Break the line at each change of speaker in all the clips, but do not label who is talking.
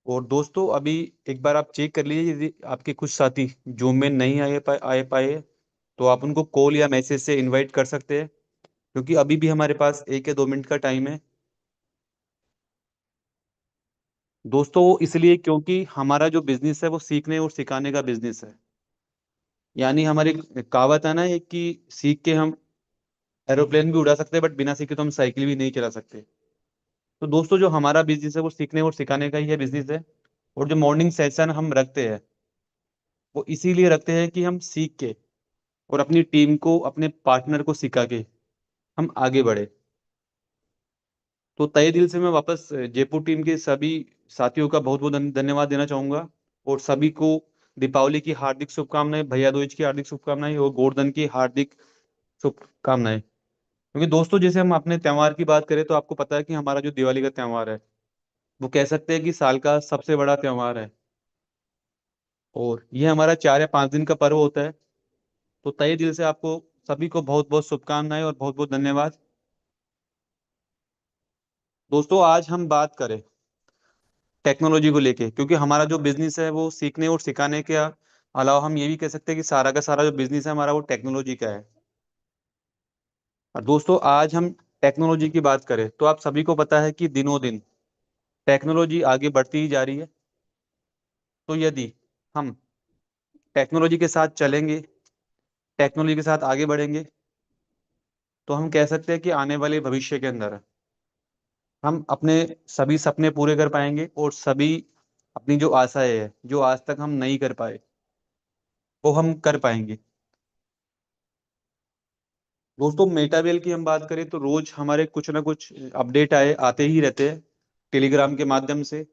और दोस्तों अभी एक बार आप चेक कर लीजिए, यदि आपके कुछ साथी जूम में नहीं आए पाए तो आप उनको कॉल या मैसेज से इनवाइट कर सकते हैं, क्योंकि अभी भी हमारे पास 1 या 2 मिनट का टाइम है। दोस्तों वो इसलिए क्योंकि हमारा जो बिजनेस है वो सीखने और सिखाने का बिजनेस है। यानी हमारी कहावत है ना एक, कि सीख के हम एरोप्लेन भी उड़ा सकते हैं, बट बिना सीखे तो हम साइकिल भी नहीं चला सकते। तो दोस्तों जो हमारा बिजनेस है वो सीखने और सिखाने का ही है बिजनेस है। और जो मॉर्निंग सेशन हम रखते हैं वो इसीलिए रखते हैं कि हम सीख के और अपनी टीम को, अपने पार्टनर को सिखा के हम आगे बढ़े। तो तहे दिल से मैं वापस जयपुर टीम के सभी साथियों का बहुत बहुत धन्यवाद देना चाहूंगा। और सभी को दीपावली की हार्दिक शुभकामनाएं, भैया दूज की हार्दिक शुभकामनाएं और गोवर्धन की हार्दिक शुभकामनाएं। क्योंकि दोस्तों जैसे हम अपने त्योहार की बात करें तो आपको पता है कि हमारा जो दिवाली का त्योहार है वो कह सकते हैं कि साल का सबसे बड़ा त्योहार है। और ये हमारा 4 या 5 दिन का पर्व होता है। तो तहे दिल से आपको सभी को बहुत बहुत शुभकामनाएं और बहुत बहुत धन्यवाद। दोस्तों आज हम बात करें टेक्नोलॉजी को लेके, क्योंकि हमारा जो बिजनेस है वो सीखने और सिखाने के अलावा हम ये भी कह सकते हैं कि सारा का सारा जो बिजनेस है हमारा वो टेक्नोलॉजी का है। और दोस्तों आज हम टेक्नोलॉजी की बात करें तो आप सभी को पता है कि दिनों दिन टेक्नोलॉजी आगे बढ़ती ही जा रही है। तो यदि हम टेक्नोलॉजी के साथ चलेंगे, टेक्नोलॉजी के साथ आगे बढ़ेंगे, तो हम कह सकते हैं कि आने वाले भविष्य के अंदर हम अपने सभी सपने पूरे कर पाएंगे और सभी अपनी जो आशाएं है जो आज तक हम नहीं कर पाए वो हम कर पाएंगे। दोस्तों मेटावेल की हम बात करें तो रोज हमारे कुछ ना कुछ अपडेट आते ही रहते हैं टेलीग्राम के माध्यम से।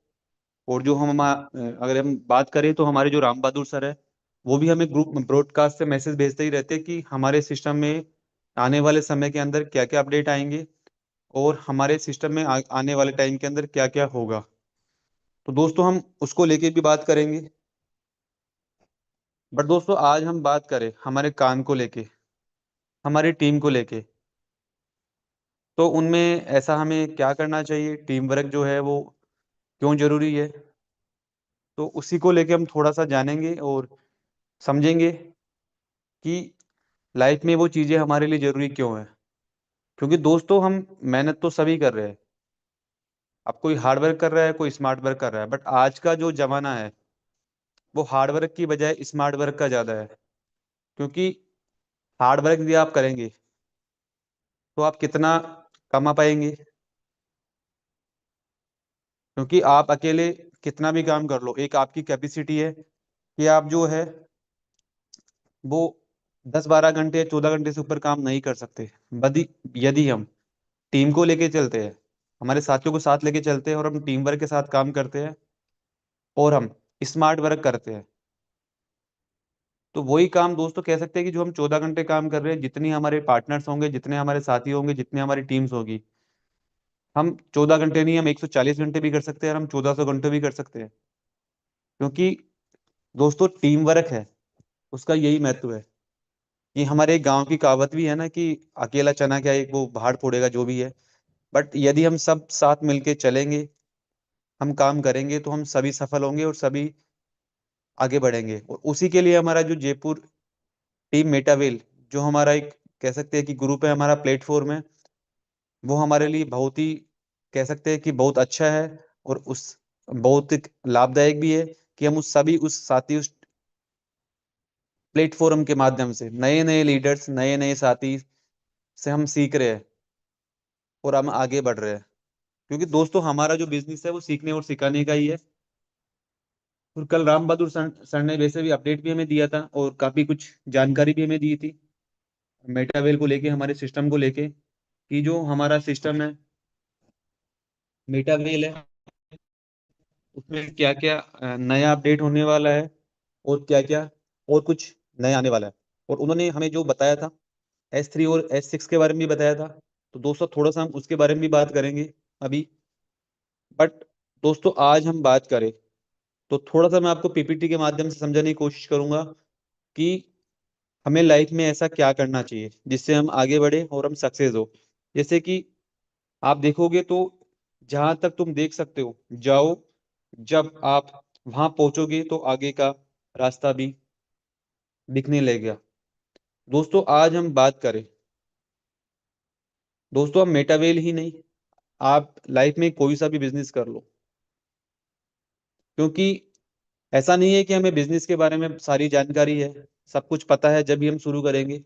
और जो अगर हम बात करें तो हमारे जो राम बहादुर सर है वो भी हमें ग्रुप ब्रॉडकास्ट से मैसेज भेजते ही रहते हैं कि हमारे सिस्टम में आने वाले समय के अंदर क्या क्या अपडेट आएंगे और हमारे सिस्टम में आने वाले टाइम के अंदर क्या क्या होगा। तो दोस्तों हम उसको लेके भी बात करेंगे। बट दोस्तों आज हम बात करें हमारे काम को लेके, हमारी टीम को लेके, तो उनमें ऐसा हमें क्या करना चाहिए, टीम वर्क जो है वो क्यों जरूरी है, तो उसी को लेके हम थोड़ा सा जानेंगे और समझेंगे कि लाइफ में वो चीज़ें हमारे लिए जरूरी क्यों है। क्योंकि दोस्तों हम मेहनत तो सभी कर रहे हैं। अब कोई हार्ड वर्क कर रहा है, कोई स्मार्ट वर्क कर रहा है, बट आज का जो जमाना है वो हार्ड वर्क की बजाय स्मार्ट वर्क का ज़्यादा है। क्योंकि हार्ड वर्क यदि आप करेंगे तो आप कितना कमा पाएंगे, क्योंकि आप अकेले कितना भी काम कर लो, एक आपकी कैपेसिटी है कि आप जो है वो 10-12 घंटे 14 घंटे से ऊपर काम नहीं कर सकते। यदि यदि हम टीम को लेके चलते हैं, हमारे साथियों को साथ लेके चलते हैं और हम टीम वर्क के साथ काम करते हैं और हम स्मार्ट वर्क करते हैं, तो वही काम दोस्तों कह सकते हैं कि जो हम 14 घंटे काम कर रहे हैं, जितनी हमारे पार्टनर्स होंगे, जितने हमारे साथी होंगे, जितनी हमारी टीम्स होगी, हम 14 घंटे नहीं, हम 140 घंटे भी कर सकते हैं और हम 1400 घंटे भी कर सकते हैं। क्योंकि दोस्तों टीम वर्क है, उसका यही महत्व है। ये हमारे एक गांव की कहावत भी है ना कि अकेला चना क्या, एक वो पहाड़ फोड़ेगा, जो भी है। बट यदि हम सब साथ मिलके चलेंगे, हम काम करेंगे, तो हम सभी सफल होंगे और सभी आगे बढ़ेंगे। और उसी के लिए हमारा जो जयपुर टीम मेटावेल, जो हमारा एक कह सकते हैं कि ग्रुप है, हमारा प्लेटफॉर्म है, वो हमारे लिए बहुत ही कह सकते हैं कि बहुत अच्छा है। और उस बहुत एक लाभदायक भी है कि हम उस साथी उस प्लेटफॉर्म के माध्यम से नए नए लीडर्स, नए नए साथी से हम सीख रहे हैं और हम आगे बढ़ रहे हैं। क्योंकि दोस्तों हमारा जो बिजनेस है वो सीखने और सिखाने का ही है। और कल राम बहादुर सर ने वैसे भी अपडेट भी हमें दिया था और काफी कुछ जानकारी भी हमें दी थी मेटावेल को लेके, हमारे सिस्टम को लेके, कि जो हमारा सिस्टम है मेटावेल है उसमें क्या क्या नया अपडेट होने वाला है और क्या क्या और कुछ नया आने वाला है। और उन्होंने हमें जो बताया था S3 और S6 के बारे में भी बताया था। तो दोस्तों थोड़ा सा हम उसके बारे में भी बात करेंगे अभी। बट दोस्तों आज हम बात करें तो थोड़ा सा मैं आपको पीपीटी के माध्यम से समझाने की कोशिश करूंगा कि हमें लाइफ में ऐसा क्या करना चाहिए जिससे हम आगे बढ़े और हम सक्सेस हो। जैसे कि आप देखोगे तो जहां तक तुम देख सकते हो, जाओ जब आप वहां पहुंचोगे तो आगे का रास्ता भी दिखने लगेगा। दोस्तों आज हम बात करें, दोस्तों हम मेटावेल ही नहीं, आप लाइफ में कोई सा भी बिजनेस कर लो, क्योंकि ऐसा नहीं है कि हमें बिजनेस के बारे में सारी जानकारी है, सब कुछ पता है जब भी हम शुरू करेंगे।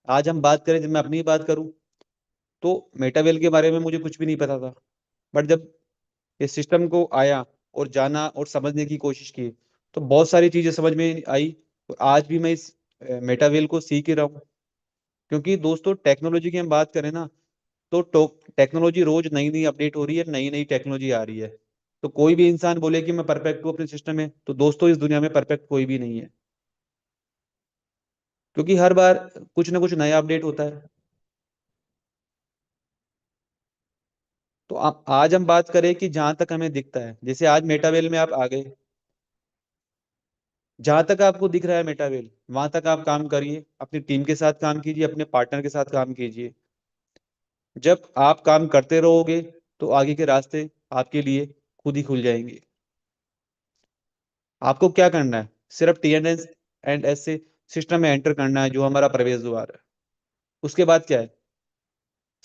आज हम बात करें, जब मैं अपनी बात करूं तो मेटावेल के बारे में मुझे कुछ भी नहीं पता था, बट जब इस सिस्टम को आया और जाना और समझने की कोशिश की तो बहुत सारी चीजें समझ में आई। और आज भी मैं इस मेटावेल को सीख ही रहा हूँ। क्योंकि दोस्तों टेक्नोलॉजी की हम बात करें ना, तो टेक्नोलॉजी रोज नई नई अपडेट हो रही है, नई नई टेक्नोलॉजी आ रही है। तो कोई भी इंसान बोले कि मैं परफेक्ट हूँ अपने सिस्टम में, तो दोस्तों इस दुनिया में परफेक्ट कोई भी नहीं है, क्योंकि हर बार कुछ ना कुछ नया अपडेट होता है। तो आप आज हम बात करें कि जहां तक हमें दिखता है, जैसे आज मेटावेल में आप आ गए, जहां तक आपको दिख रहा है मेटावेल, वहां तक आप काम करिए, अपनी टीम के साथ काम कीजिए, अपने पार्टनर के साथ काम कीजिए। जब आप काम करते रहोगे तो आगे के रास्ते आपके लिए खुद ही खुल जाएंगे। आपको क्या करना है, सिर्फ TNS एंड एस से सिस्टम में एंटर करना है, जो हमारा प्रवेश द्वार है। उसके बाद क्या है,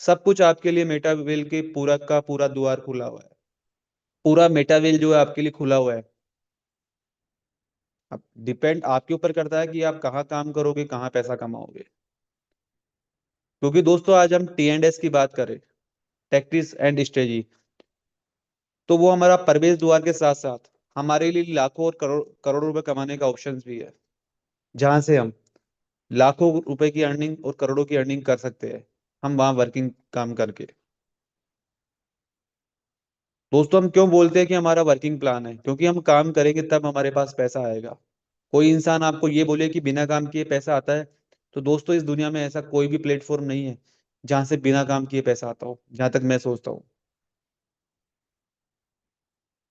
सब कुछ आपके लिए मेटावेल के पूरा का पूरा द्वार खुला हुआ है। पूरा मेटावेल जो है आपके लिए खुला हुआ है। अब डिपेंड आपके ऊपर करता है कि आप कहाँ काम करोगे, कहाँ पैसा कमाओगे। क्योंकि दोस्तों आज हम T&S की बात करें, टैक्टिस एंड स्ट्रेटजी, तो वो हमारा प्रवेश द्वार के साथ साथ हमारे लिए लाखों और करोड़ों रुपए कमाने का ऑप्शन भी है, जहां से हम लाखों रुपए की अर्निंग और करोड़ों की अर्निंग कर सकते हैं, हम वहां वर्किंग काम करके। दोस्तों हम क्यों बोलते हैं कि हमारा वर्किंग प्लान है, क्योंकि हम काम करेंगे तब हमारे पास पैसा आएगा। कोई इंसान आपको ये बोले कि बिना काम किए पैसा आता है, तो दोस्तों इस दुनिया में ऐसा कोई भी प्लेटफॉर्म नहीं है जहां से बिना काम किए पैसा आता हो, जहां तक मैं सोचता हूँ।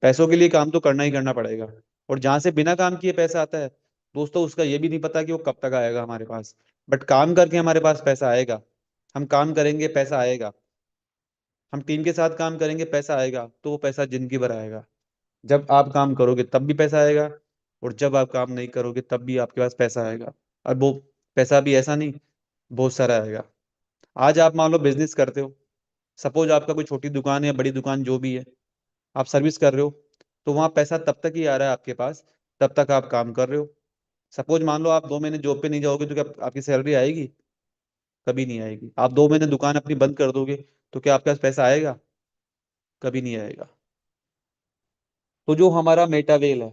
पैसों के लिए काम तो करना ही करना पड़ेगा। और जहां से बिना काम किए पैसा आता है, दोस्तों उसका ये भी नहीं पता कि वो कब तक आएगा हमारे पास। बट काम करके हमारे पास पैसा आएगा। हम काम करेंगे, पैसा आएगा। हम टीम के साथ काम करेंगे, पैसा आएगा, तो वो पैसा जिंदगी भर आएगा। जब आप काम करोगे तब भी पैसा आएगा, और जब आप काम नहीं करोगे तब भी आपके पास पैसा आएगा। और वो पैसा भी ऐसा नहीं, बहुत सारा आएगा। आज आप मान लो बिजनेस करते हो, सपोज आपका कोई छोटी दुकान है या बड़ी दुकान जो भी है, आप सर्विस कर रहे हो, तो वहां पैसा तब तक ही आ रहा है आपके पास, तब तक आप काम कर रहे हो। सपोज मान लो आप 2 महीने जॉब पे नहीं जाओगे तो क्या आपकी सैलरी आएगी? कभी नहीं आएगी। आप 2 महीने दुकान अपनी बंद कर दोगे तो क्या आपके पास पैसा आएगा? कभी नहीं आएगा। तो जो हमारा मेटावेल है,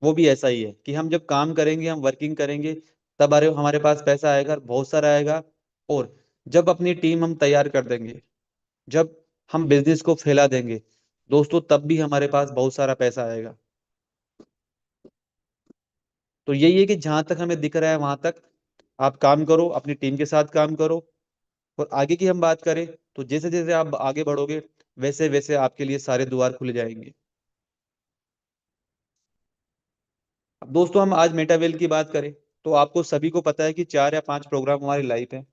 वो भी ऐसा ही है कि हम जब काम करेंगे, हम वर्किंग करेंगे, तब अरे हमारे पास पैसा आएगा, बहुत सारा आएगा। और जब अपनी टीम हम तैयार कर देंगे, जब हम बिजनेस को फैला देंगे, दोस्तों तब भी हमारे पास बहुत सारा पैसा आएगा। तो यही है कि जहां तक हमें दिख रहा है वहां तक आप काम करो, अपनी टीम के साथ काम करो। और आगे की हम बात करें, तो जैसे जैसे आप आगे बढ़ोगे, वैसे वैसे आपके लिए सारे द्वार खुले जाएंगे। अब दोस्तों हम आज मेटावेल की बात करें, तो आपको सभी को पता है कि 4 या 5 प्रोग्राम हमारी लाइफ है।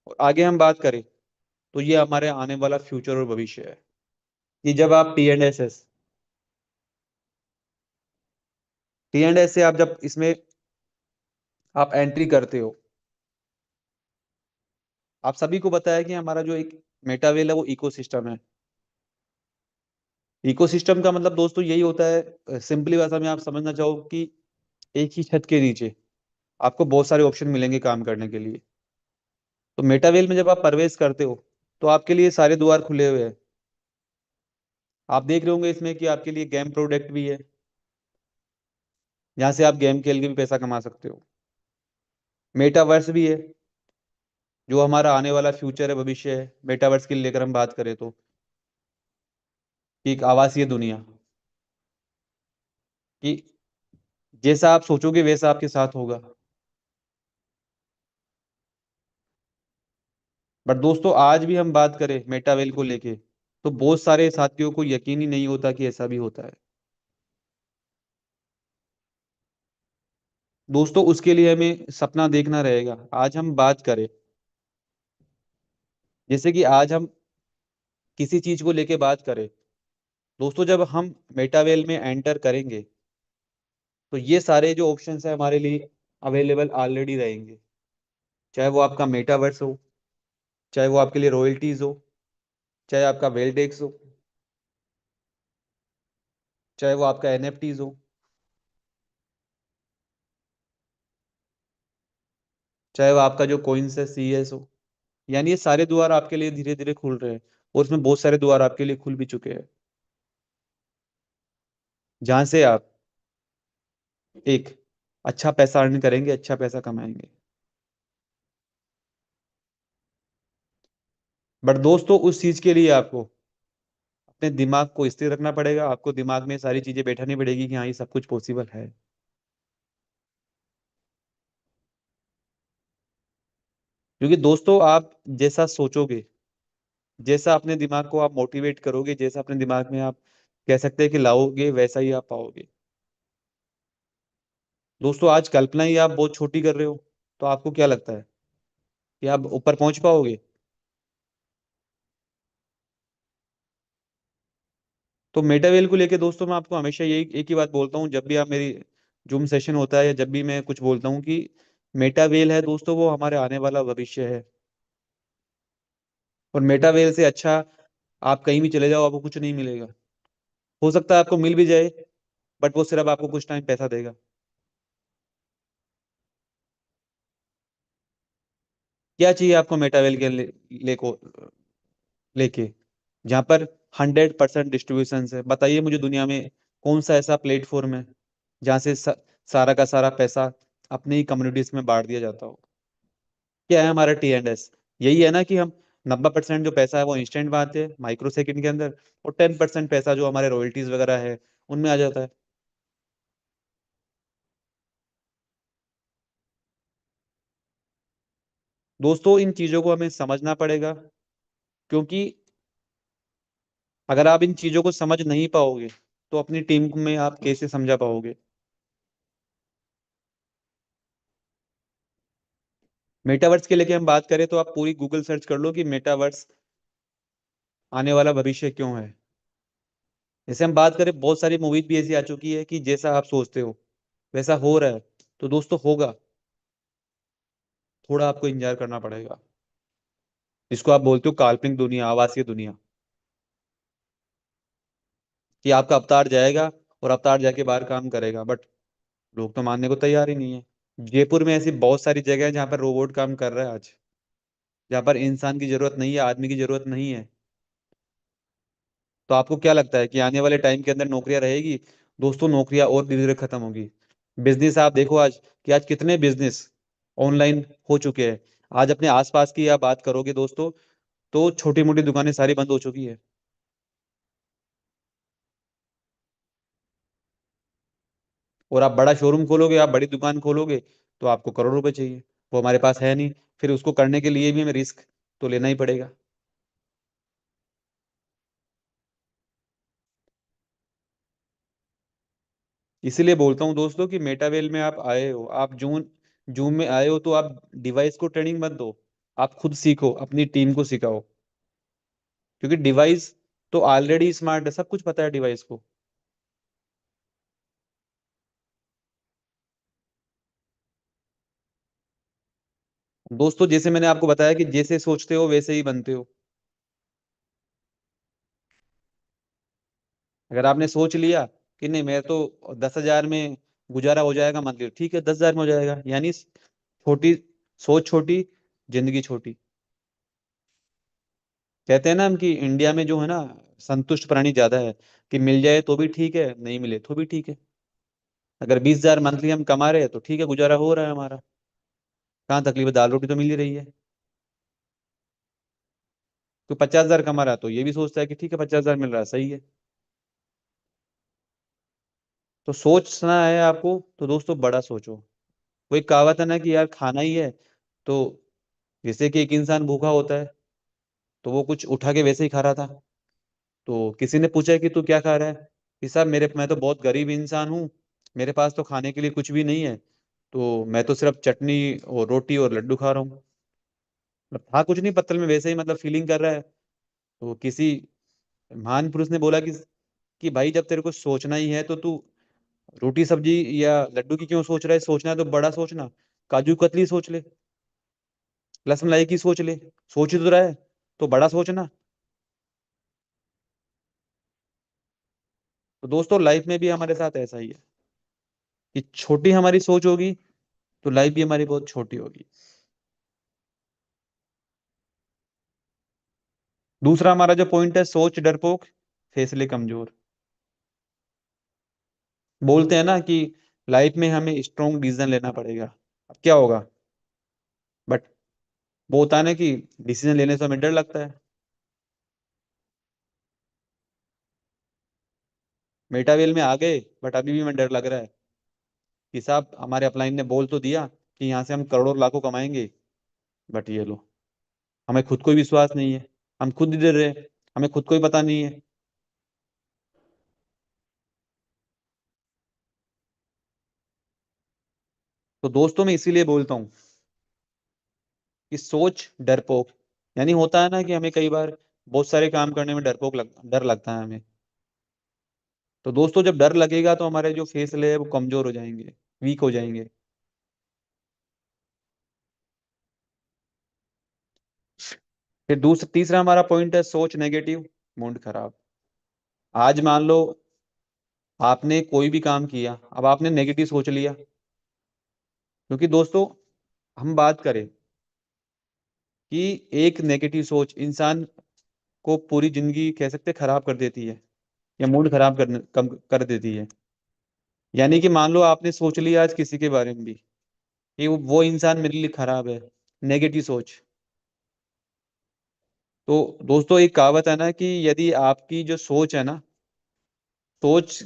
और आगे हम बात करें तो ये हमारे आने वाला फ्यूचर और भविष्य है। कि जब आप टी एंड एस से आप जब इसमें आप एंट्री करते हो, आप सभी को बताया कि हमारा जो एक मेटावेल है वो इकोसिस्टम है। इकोसिस्टम का मतलब दोस्तों यही होता है, सिंपली भाषा में आप समझना चाहो कि एक ही छत के नीचे आपको बहुत सारे ऑप्शन मिलेंगे काम करने के लिए। तो मेटावेल में जब आप प्रवेश करते हो, तो आपके लिए सारे द्वार खुले हुए हैं। आप देख रहे होंगे इसमें कि आपके लिए गेम प्रोडक्ट भी है, जहाँ से आप गेम खेल के भी पैसा कमा सकते हो। मेटावर्स भी है, जो हमारा आने वाला फ्यूचर है, भविष्य है। मेटावर्स की लेकर हम बात करें तो कि एक आवासीय दुनिया, कि जैसा आप सोचोगे वैसा आपके साथ होगा। बट दोस्तों आज भी हम बात करें मेटावेल को लेके, तो बहुत सारे साथियों को यकीन ही नहीं होता कि ऐसा भी होता है। दोस्तों उसके लिए हमें सपना देखना रहेगा। आज हम बात करें, जैसे कि आज हम किसी चीज को लेके बात करें, दोस्तों जब हम मेटावेल में एंटर करेंगे तो ये सारे जो ऑप्शंस है हमारे लिए अवेलेबल ऑलरेडी रहेंगे। चाहे वो आपका मेटावर्स हो, चाहे वो आपके लिए रॉयल्टीज हो, चाहे आपका वेल्डेक्स हो, चाहे वो आपका एनएफटीज हो, चाहे वो आपका जो कोइंस है सीएस हो। यानी ये सारे द्वार आपके लिए धीरे धीरे खुल रहे हैं, और उसमें बहुत सारे द्वार आपके लिए खुल भी चुके हैं, जहां से आप एक अच्छा पैसा अर्न करेंगे, अच्छा पैसा कमाएंगे। बट दोस्तों उस चीज के लिए आपको अपने दिमाग को स्थिर रखना पड़ेगा, आपको दिमाग में सारी चीजें बैठानी पड़ेगी कि हाँ ये सब कुछ पॉसिबल है। क्योंकि दोस्तों आप जैसा सोचोगे, जैसा अपने दिमाग को आप मोटिवेट करोगे, जैसा अपने दिमाग में आप कह सकते हैं कि लाओगे, वैसा ही आप पाओगे। दोस्तों आज कल्पना ही आप बहुत छोटी कर रहे हो, तो आपको क्या लगता है कि आप ऊपर पहुंच पाओगे? तो मेटावेल को लेके दोस्तों मैं आपको हमेशा यही एक ही बात बोलता हूँ, जब भी आप मेरी जूम सेशन होता है या जब भी मैं कुछ बोलता हूँ कि मेटावेल है दोस्तों, वो हमारे आने वाला भविष्य है। और मेटावेल से अच्छा आप कहीं भी चले जाओ, आपको कुछ नहीं मिलेगा। हो सकता है आपको मिल भी जाए, बट वो सिर्फ आपको कुछ टाइम पैसा देगा। क्या चाहिए आपको मेटावेल के लेके, जहाँ पर 100% डिस्ट्रीब्यूशन है? बताइए मुझे दुनिया में कौन सा ऐसा प्लेटफॉर्म है जहाँ से सारा का सारा पैसा अपनी ही कम्युनिटीज में बांट दिया जाता हो। क्या है हमारा T&S? यही है ना कि हम 90% जो पैसा है वो इंस्टेंट बांटते हैं माइक्रो सेकंड के अंदर, और 10% पैसा जो हमारे रॉयल्टीज वगैरह है उनमें आ जाता है। दोस्तों इन चीजों को हमें समझना पड़ेगा, क्योंकि अगर आप इन चीजों को समझ नहीं पाओगे तो अपनी टीम में आप कैसे समझा पाओगे? मेटावर्स के लेके हम बात करें तो आप पूरी गूगल सर्च कर लो कि मेटावर्स आने वाला भविष्य क्यों है। जैसे हम बात करें, बहुत सारी मूवीज भी ऐसी आ चुकी है कि जैसा आप सोचते हो वैसा हो रहा है। तो दोस्तों होगा, थोड़ा आपको इंतजार करना पड़ेगा। जिसको आप बोलते हो काल्पनिक दुनिया, आभासीय दुनिया, कि आपका अवतार जाएगा और अवतार जाके बाहर काम करेगा, बट लोग तो मानने को तैयार ही नहीं है। जयपुर में ऐसी बहुत सारी जगह है जहाँ पर रोबोट काम कर रहा है आज, जहाँ पर इंसान की जरूरत नहीं है, आदमी की जरूरत नहीं है। तो आपको क्या लगता है कि आने वाले टाइम के अंदर नौकरियां रहेगी? दोस्तों नौकरियां और धीरे धीरे खत्म होगी। बिजनेस आप देखो आज, कि आज कितने बिजनेस ऑनलाइन हो चुके हैं। आज अपने आसपास की आप बात करोगे दोस्तों, तो छोटी मोटी दुकानें सारी बंद हो चुकी है। और आप बड़ा शोरूम खोलोगे, आप बड़ी दुकान खोलोगे, तो आपको करोड़ों रुपए चाहिए। वो हमारे पास है नहीं, फिर उसको करने के लिए भी हमें रिस्क तो लेना ही पड़ेगा। इसीलिए बोलता हूँ दोस्तों कि मेटावेल में आप आए हो, आप जून जून में आए हो, तो आप डिवाइस को ट्रेनिंग मत दो, आप खुद सीखो, अपनी टीम को सिखाओ। क्योंकि डिवाइस तो ऑलरेडी स्मार्ट है, सब कुछ पता है डिवाइस को। दोस्तों जैसे मैंने आपको बताया कि जैसे सोचते हो वैसे ही बनते हो। अगर आपने सोच लिया कि नहीं मैं तो 10,000 में गुजारा हो जाएगा मंथली, ठीक है 10,000 में हो जाएगा। यानी छोटी सोच छोटी, जिंदगी छोटी। कहते हैं ना हम कि इंडिया में जो है ना, संतुष्ट प्राणी ज्यादा है, कि मिल जाए तो भी ठीक है, नहीं मिले तो भी ठीक है। अगर 20,000 मंथली हम कमा रहे हैं तो ठीक है, गुजारा हो रहा है हमारा। कहाँ तकलीफ है, दाल रोटी तो मिल ही रही है। तो 50,000 कमा रहा है तो ये भी सोचता है कि ठीक है 50,000 मिल रहा है, सही है। तो सोचना है आपको तो दोस्तों बड़ा सोचो। वो एक कहावत है ना कि यार खाना ही है, तो जैसे कि एक इंसान भूखा होता है तो वो कुछ उठा के वैसे ही खा रहा था। तो किसी ने पूछा कि तू क्या खा रहा है? कि साहब मेरे मैं तो बहुत गरीब इंसान हूँ, मेरे पास तो खाने के लिए कुछ भी नहीं है, तो मैं तो सिर्फ चटनी और रोटी और लड्डू खा रहा हूँ। मतलब था कुछ नहीं पत्तल में, वैसे ही मतलब फीलिंग कर रहा है। तो किसी महान पुरुष ने बोला कि कि भाई जब तेरे को सोचना ही है तो तू रोटी सब्जी या लड्डू की क्यों सोच रहा है? सोचना है तो बड़ा सोचना, काजू कतली सोच ले, रसमलाई की सोच ले। सोच ही तो रहा है तो बड़ा सोचना। तो दोस्तों लाइफ में भी हमारे साथ ऐसा ही है कि छोटी हमारी सोच होगी तो लाइफ भी हमारी बहुत छोटी होगी। दूसरा हमारा जो पॉइंट है, सोच डरपोक, फैसले कमजोर। बोलते हैं ना कि लाइफ में हमें स्ट्रॉन्ग डिसीजन लेना पड़ेगा। अब क्या होगा? बट वो होता है ना कि डिसीजन लेने से हमें डर लगता है। मेटावेल में आ गए बट अभी भी हमें डर लग रहा है कि साहब हमारे अपलाइन ने बोल तो दिया कि यहाँ से हम करोड़ों लाखों कमाएंगे, बट ये लो, हमें खुद को ही विश्वास नहीं है। हम खुद ही डर रहे हैं, हमें खुद को ही पता नहीं है। तो दोस्तों मैं इसीलिए बोलता हूँ कि सोच डरपोक, यानी होता है ना कि हमें कई बार बहुत सारे काम करने में डर लगता है हमें। तो दोस्तों जब डर लगेगा तो हमारे जो फैसले है वो कमजोर हो जाएंगे, वीक हो जाएंगे। फिर दूसरा तीसरा हमारा पॉइंट है, सोच नेगेटिव, मूड खराब। आज मान लो आपने कोई भी काम किया, अब आपने नेगेटिव सोच लिया। क्योंकि दोस्तों हम बात करें कि एक नेगेटिव सोच इंसान को पूरी जिंदगी कह सकते खराब कर देती है, या मूड खराब कम कर देती है। यानी कि मान लो आपने सोच लिया आज किसी के बारे में भी कि वो इंसान मेरे लिए खराब है, नेगेटिव सोच। तो दोस्तों एक कहावत है ना कि यदि आपकी जो सोच है ना, सोच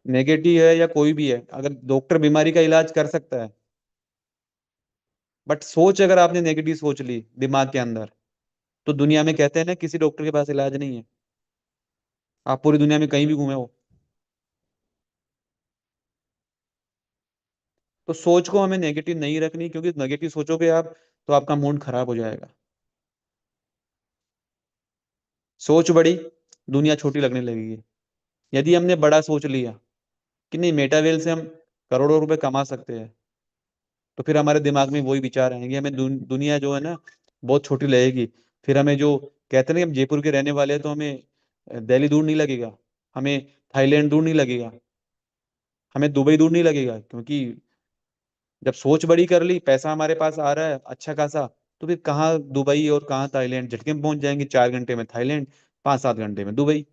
नेगेटिव है या कोई भी है, अगर डॉक्टर बीमारी का इलाज कर सकता है, बट सोच अगर आपने नेगेटिव सोच ली दिमाग के अंदर, तो दुनिया में कहते हैं ना किसी डॉक्टर के पास इलाज नहीं है। आप पूरी दुनिया में कहीं भी घूमे हो। तो सोच को हमें नेगेटिव नहीं रखनी, क्योंकि नेगेटिव सोचोगे आप तो आपका मूड खराब हो जाएगा। सोच बड़ी, दुनिया छोटी लगने लगेगी। यदि हमने बड़ा सोच लिया कि नहीं मेटावेल से हम करोड़ों रुपए कमा सकते हैं, तो फिर हमारे दिमाग में वही विचार आएंगे, हमें दुनिया जो है ना बहुत छोटी लगेगी। फिर हमें जो कहते हैं ना कि हम जयपुर के रहने वाले हैं तो हमें दिल्ली दूर नहीं लगेगा, हमें थाईलैंड दूर नहीं लगेगा, हमें दुबई दूर नहीं लगेगा। क्योंकि जब सोच बड़ी कर ली, पैसा हमारे पास आ रहा है अच्छा खासा, तो फिर कहाँ दुबई और कहाँ थाईलैंड, झटके में पहुंच जाएंगे। 4 घंटे में थाईलैंड, 5-7 घंटे में दुबई।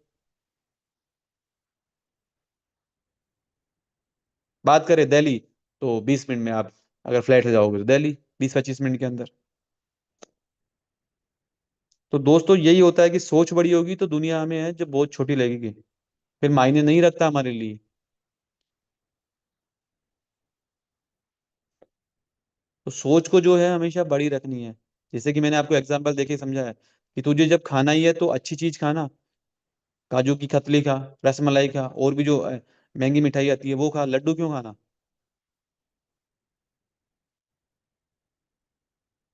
बात करें दिल्ली, तो 20 मिनट में आप अगर फ्लाइट से जाओगे तो दिल्ली 20-25 मिनट के अंदर। तो दोस्तों यही होता है कि सोच बड़ी होगी तो दुनिया हमें है जो बहुत छोटी लगेगी, फिर मायने नहीं रखता हमारे लिए। तो सोच को जो है हमेशा बड़ी रखनी है। जैसे कि मैंने आपको एग्जांपल देके समझाया कि तुझे जब खाना ही है तो अच्छी चीज खाना, काजू की कतली खा, रसमलाई खा, और भी जो महंगी मिठाई आती है वो खा, लड्डू क्यों खाना?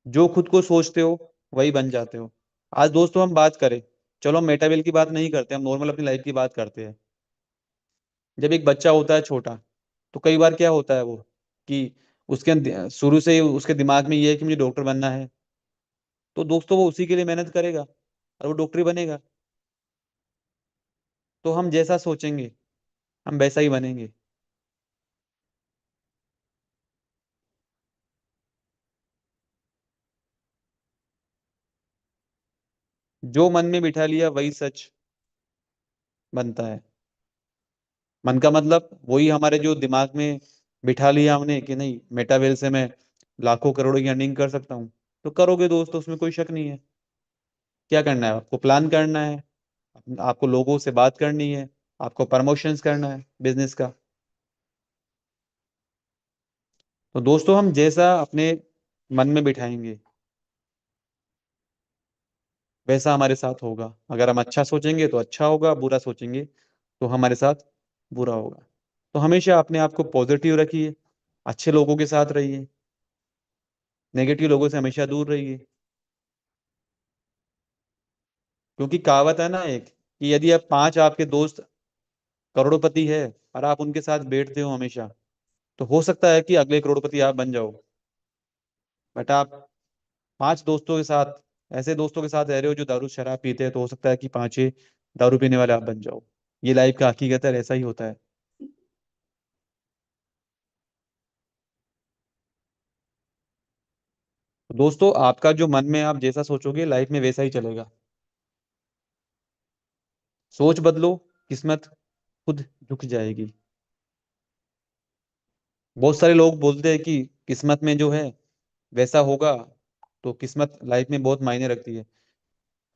जो खुद को सोचते हो वही बन जाते हो। आज दोस्तों हम बात करें, चलो हम मेटावेल की बात नहीं करते, हम नॉर्मल अपनी लाइफ की बात करते हैं। जब एक बच्चा होता है छोटा, तो कई बार क्या होता है वो कि शुरू से ही उसके दिमाग में ये है कि मुझे डॉक्टर बनना है। तो दोस्तों वो उसी के लिए मेहनत करेगा और वो डॉक्टर ही बनेगा। तो हम जैसा सोचेंगे हम वैसा ही बनेंगे। जो मन में बिठा लिया वही सच बनता है। मन का मतलब वही हमारे जो दिमाग में बिठा लिया हमने कि नहीं मेटावेल से मैं लाखों करोड़ों की अर्निंग कर सकता हूँ, तो करोगे दोस्तों, उसमें कोई शक नहीं है। क्या करना है आपको? प्लान करना है, आपको लोगों से बात करनी है, आपको प्रमोशंस करना है बिजनेस का। तो दोस्तों हम जैसा अपने मन में बिठाएंगे वैसा हमारे साथ होगा। अगर हम अच्छा सोचेंगे तो अच्छा होगा, बुरा सोचेंगे तो हमारे साथ बुरा होगा। तो हमेशा अपने आप को पॉजिटिव रखिए, अच्छे लोगों के साथ रहिए, नेगेटिव लोगों से हमेशा दूर रहिए। क्योंकि कहावत है ना एक, कि यदि आप 5 आपके दोस्त करोड़पति है और आप उनके साथ बैठते हो हमेशा, तो हो सकता है कि अगले करोड़पति आप बन जाओ। बट आप 5 दोस्तों के साथ, ऐसे दोस्तों के साथ रह रहे हो जो दारू शराब पीते हैं, तो हो सकता है कि पांचवे दारू पीने वाले आप बन जाओ। ये लाइफ का हकीकत है, ऐसा ही होता है। तो दोस्तों, आपका जो मन में आप जैसा सोचोगे लाइफ में वैसा ही चलेगा। सोच बदलो, किस्मत खुद झुक जाएगी। बहुत सारे लोग बोलते हैं कि किस्मत में जो है वैसा होगा, तो किस्मत लाइफ में बहुत मायने रखती है।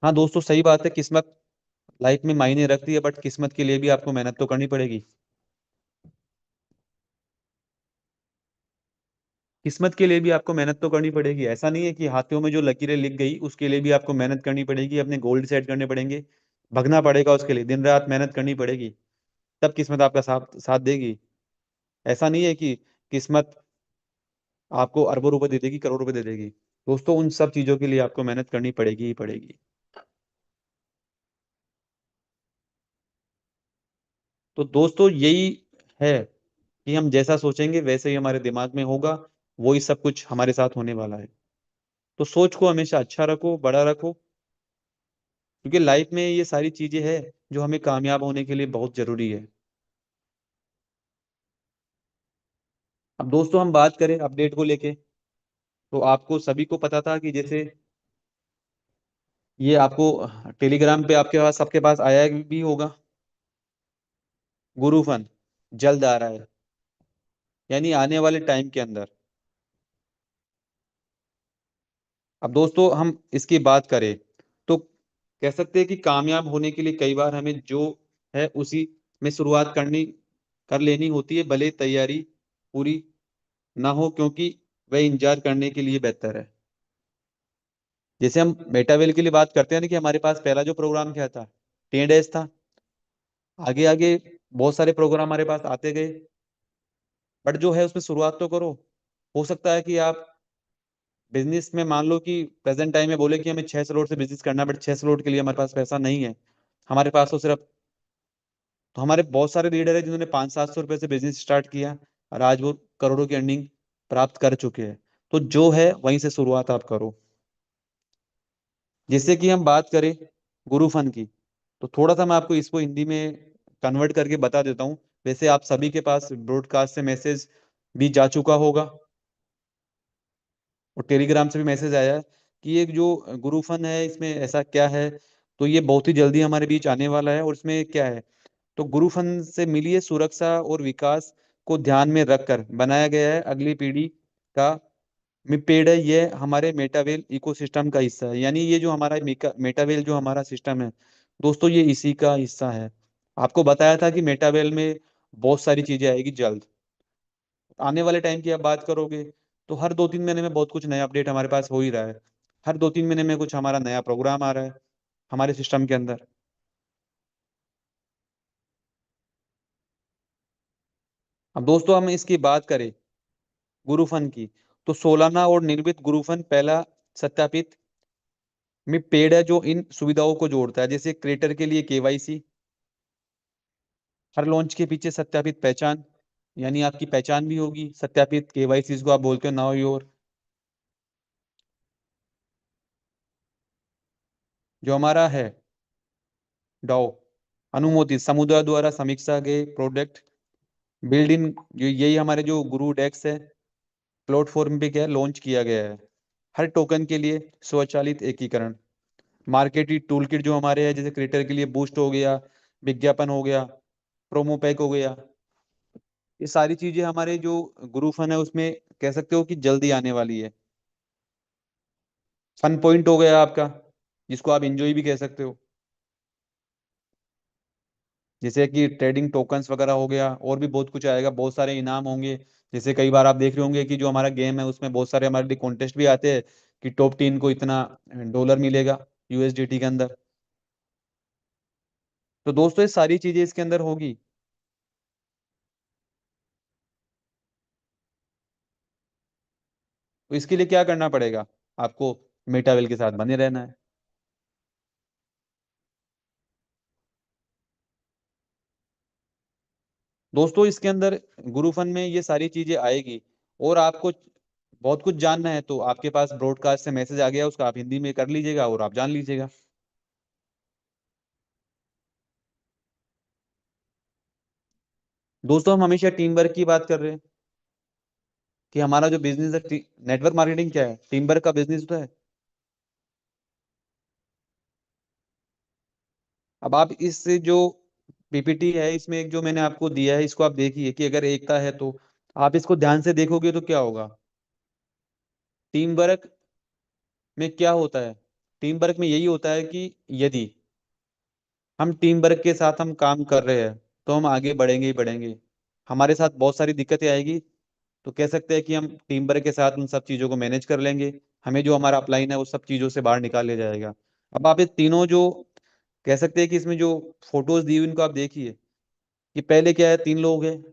हाँ दोस्तों, सही बात है, किस्मत लाइफ में मायने रखती है, बट किस्मत के लिए भी आपको मेहनत तो करनी पड़ेगी। किस्मत के लिए भी आपको मेहनत तो करनी पड़ेगी। ऐसा नहीं है कि हाथों में जो लकीरें लिख गई उसके लिए भी आपको मेहनत करनी पड़ेगी, अपने गोल सेट करने पड़ेंगे, भगना पड़ेगा उसके लिए, दिन रात मेहनत करनी पड़ेगी, तब किस्मत आपका साथ साथ देगी। ऐसा नहीं है कि किस्मत आपको अरबों रुपए दे देगी, करोड़ रुपए दे देगी। दोस्तों, उन सब चीजों के लिए आपको मेहनत करनी पड़ेगी ही पड़ेगी। तो दोस्तों, यही है कि हम जैसा सोचेंगे वैसे ही हमारे दिमाग में होगा, वही सब कुछ हमारे साथ होने वाला है। तो सोच को हमेशा अच्छा रखो, बड़ा रखो, क्योंकि लाइफ में ये सारी चीजें हैं जो हमें कामयाब होने के लिए बहुत जरूरी है। अब दोस्तों, हम बात करें अपडेट को लेके, तो आपको सभी को पता था कि जैसे ये आपको टेलीग्राम पे आपके पास, सबके पास आया भी होगा, गुरु फन जल्द आ रहा है, यानी आने वाले टाइम के अंदर। अब दोस्तों, हम इसकी बात करें तो कह सकते हैं कि कामयाब होने के लिए कई बार हमें जो है उसी में शुरुआत करनी कर लेनी होती है, भले तैयारी पूरी ना हो, क्योंकि वह इंतजार करने के लिए बेहतर है। जैसे हम मेटावेल के लिए बात करते हैं ना, कि हमारे पास पहला जो प्रोग्राम क्या था, 10 डेज था। आगे आगे बहुत सारे प्रोग्राम हमारे पास आते गए, बट जो है उसमें शुरुआत तो करो। हो सकता है कि आप बिजनेस में, मान लो कि प्रेजेंट टाइम में बोले कि हमें 6 करोड़ से बिजनेस करना है, बट 6 करोड़ के लिए हमारे पास पैसा नहीं है, हमारे पास तो सिर्फ, तो हमारे बहुत सारे लीडर है जिन्होंने 500-700 रुपए से बिजनेस स्टार्ट किया और आज वो करोड़ों की अर्निंग प्राप्त कर चुके हैं। तो जो है वहीं से शुरुआत आप करो। जैसे कि हम बात करें गुरु फन की, तो थोड़ा सा मैं आपको इसको हिंदी में कन्वर्ट करके बता देता हूँ। वैसे आप सभी के पास ब्रॉडकास्ट से मैसेज भी जा चुका होगा, और टेलीग्राम से भी मैसेज आया है कि ये जो गुरु फन है इसमें ऐसा क्या है। तो ये बहुत ही जल्दी हमारे बीच आने वाला है, और इसमें क्या है, तो गुरु फन से मिलिए सुरक्षा और विकास को ध्यान में रखकर बनाया गया है, अगली पीढ़ी का पेड़ है। ये हमारे मेटावेल इकोसिस्टम का हिस्सा है, यानी ये जो हमारा मेटावेल जो हमारा सिस्टम है दोस्तों, ये इसी का हिस्सा है। आपको बताया था कि मेटावेल में बहुत सारी चीजें आएगी जल्द। आने वाले टाइम की आप बात करोगे तो हर 2-3 महीने में बहुत कुछ नया अपडेट हमारे पास हो ही रहा है। हर 2-3 महीने में कुछ हमारा नया प्रोग्राम आ रहा है हमारे सिस्टम के अंदर। अब दोस्तों, हम इसकी बात करें गुरुफन की, तो सोलाना और निर्मित गुरुफन पहला सत्यापित में पेड़ है जो इन सुविधाओं को जोड़ता है, जैसे क्रिएटर के लिए केवाईसी, हर लॉन्च के पीछे सत्यापित पहचान, यानी आपकी पहचान भी होगी सत्यापित, केवाईसी जिसको आप बोलते हो, नाउ योर। जो हमारा है डाओ, अनुमोदित समुदाय द्वारा समीक्षा के प्रोडक्ट बिल्ड इन, यही हमारे जो गुरु डेक्स है प्लेटफॉर्म पे क्या लॉन्च किया गया है। हर टोकन के लिए स्वचालित एकीकरण, मार्केटिंग टूल किट जो हमारे हैं, जैसे क्रिएटर के लिए बूस्ट हो गया, विज्ञापन हो गया, प्रोमो पैक हो गया, ये सारी चीजें हमारे जो गुरु फन है उसमें कह सकते हो कि जल्दी आने वाली है। फन पॉइंट हो गया आपका, जिसको आप इंजॉय भी कह सकते हो, जैसे कि ट्रेडिंग टोकन्स वगैरह हो गया, और भी बहुत कुछ आएगा, बहुत सारे इनाम होंगे। जैसे कई बार आप देख रहे होंगे कि जो हमारा गेम है उसमें बहुत सारे हमारे लिए कॉन्टेस्ट भी आते हैं कि टॉप 10 को इतना डॉलर मिलेगा यूएसडीटी के अंदर। तो दोस्तों, ये सारी चीजें इसके अंदर होगी। तो इसके लिए क्या करना पड़ेगा, आपको मेटावेल के साथ बने रहना है। दोस्तों इसके अंदर गुरु फन में ये सारी चीजें आएगी। और आपको बहुत कुछ जानना है तो आपके पास ब्रॉडकास्ट से मैसेज आ गया, उसका आप हिंदी में कर लीजिएगा और आप जान लीजिएगा। दोस्तों हम हमेशा टीम वर्क की बात कर रहे हैं कि हमारा जो बिजनेस है, नेटवर्क मार्केटिंग क्या है, टीम वर्क का बिजनेस तो है। अब आप इस जो पीपीटी है इसमें एक जो मैंने आपको दिया है, इसको आप देखिए कि अगर एकता है तो आप इसको ध्यान से देखोगे तो क्या होगा। टीम वर्क में क्या होता है, टीम वर्क में यही होता है कि यदि हम टीम वर्क के साथ हम काम कर रहे हैं तो हम आगे बढ़ेंगे ही बढ़ेंगे। हमारे साथ बहुत सारी दिक्कतें आएगी तो कह सकते हैं कि हम टीम वर्क के साथ उन सब चीजों को मैनेज कर लेंगे। हमें जो हमारा अपलाइन है वो सब चीजों से बाहर निकाल लिया जाएगा। अब आप ये तीनों जो कह सकते हैं कि इसमें जो फोटोज दी हुई इनको आप देखिए कि पहले क्या है, तीन लोग हैं,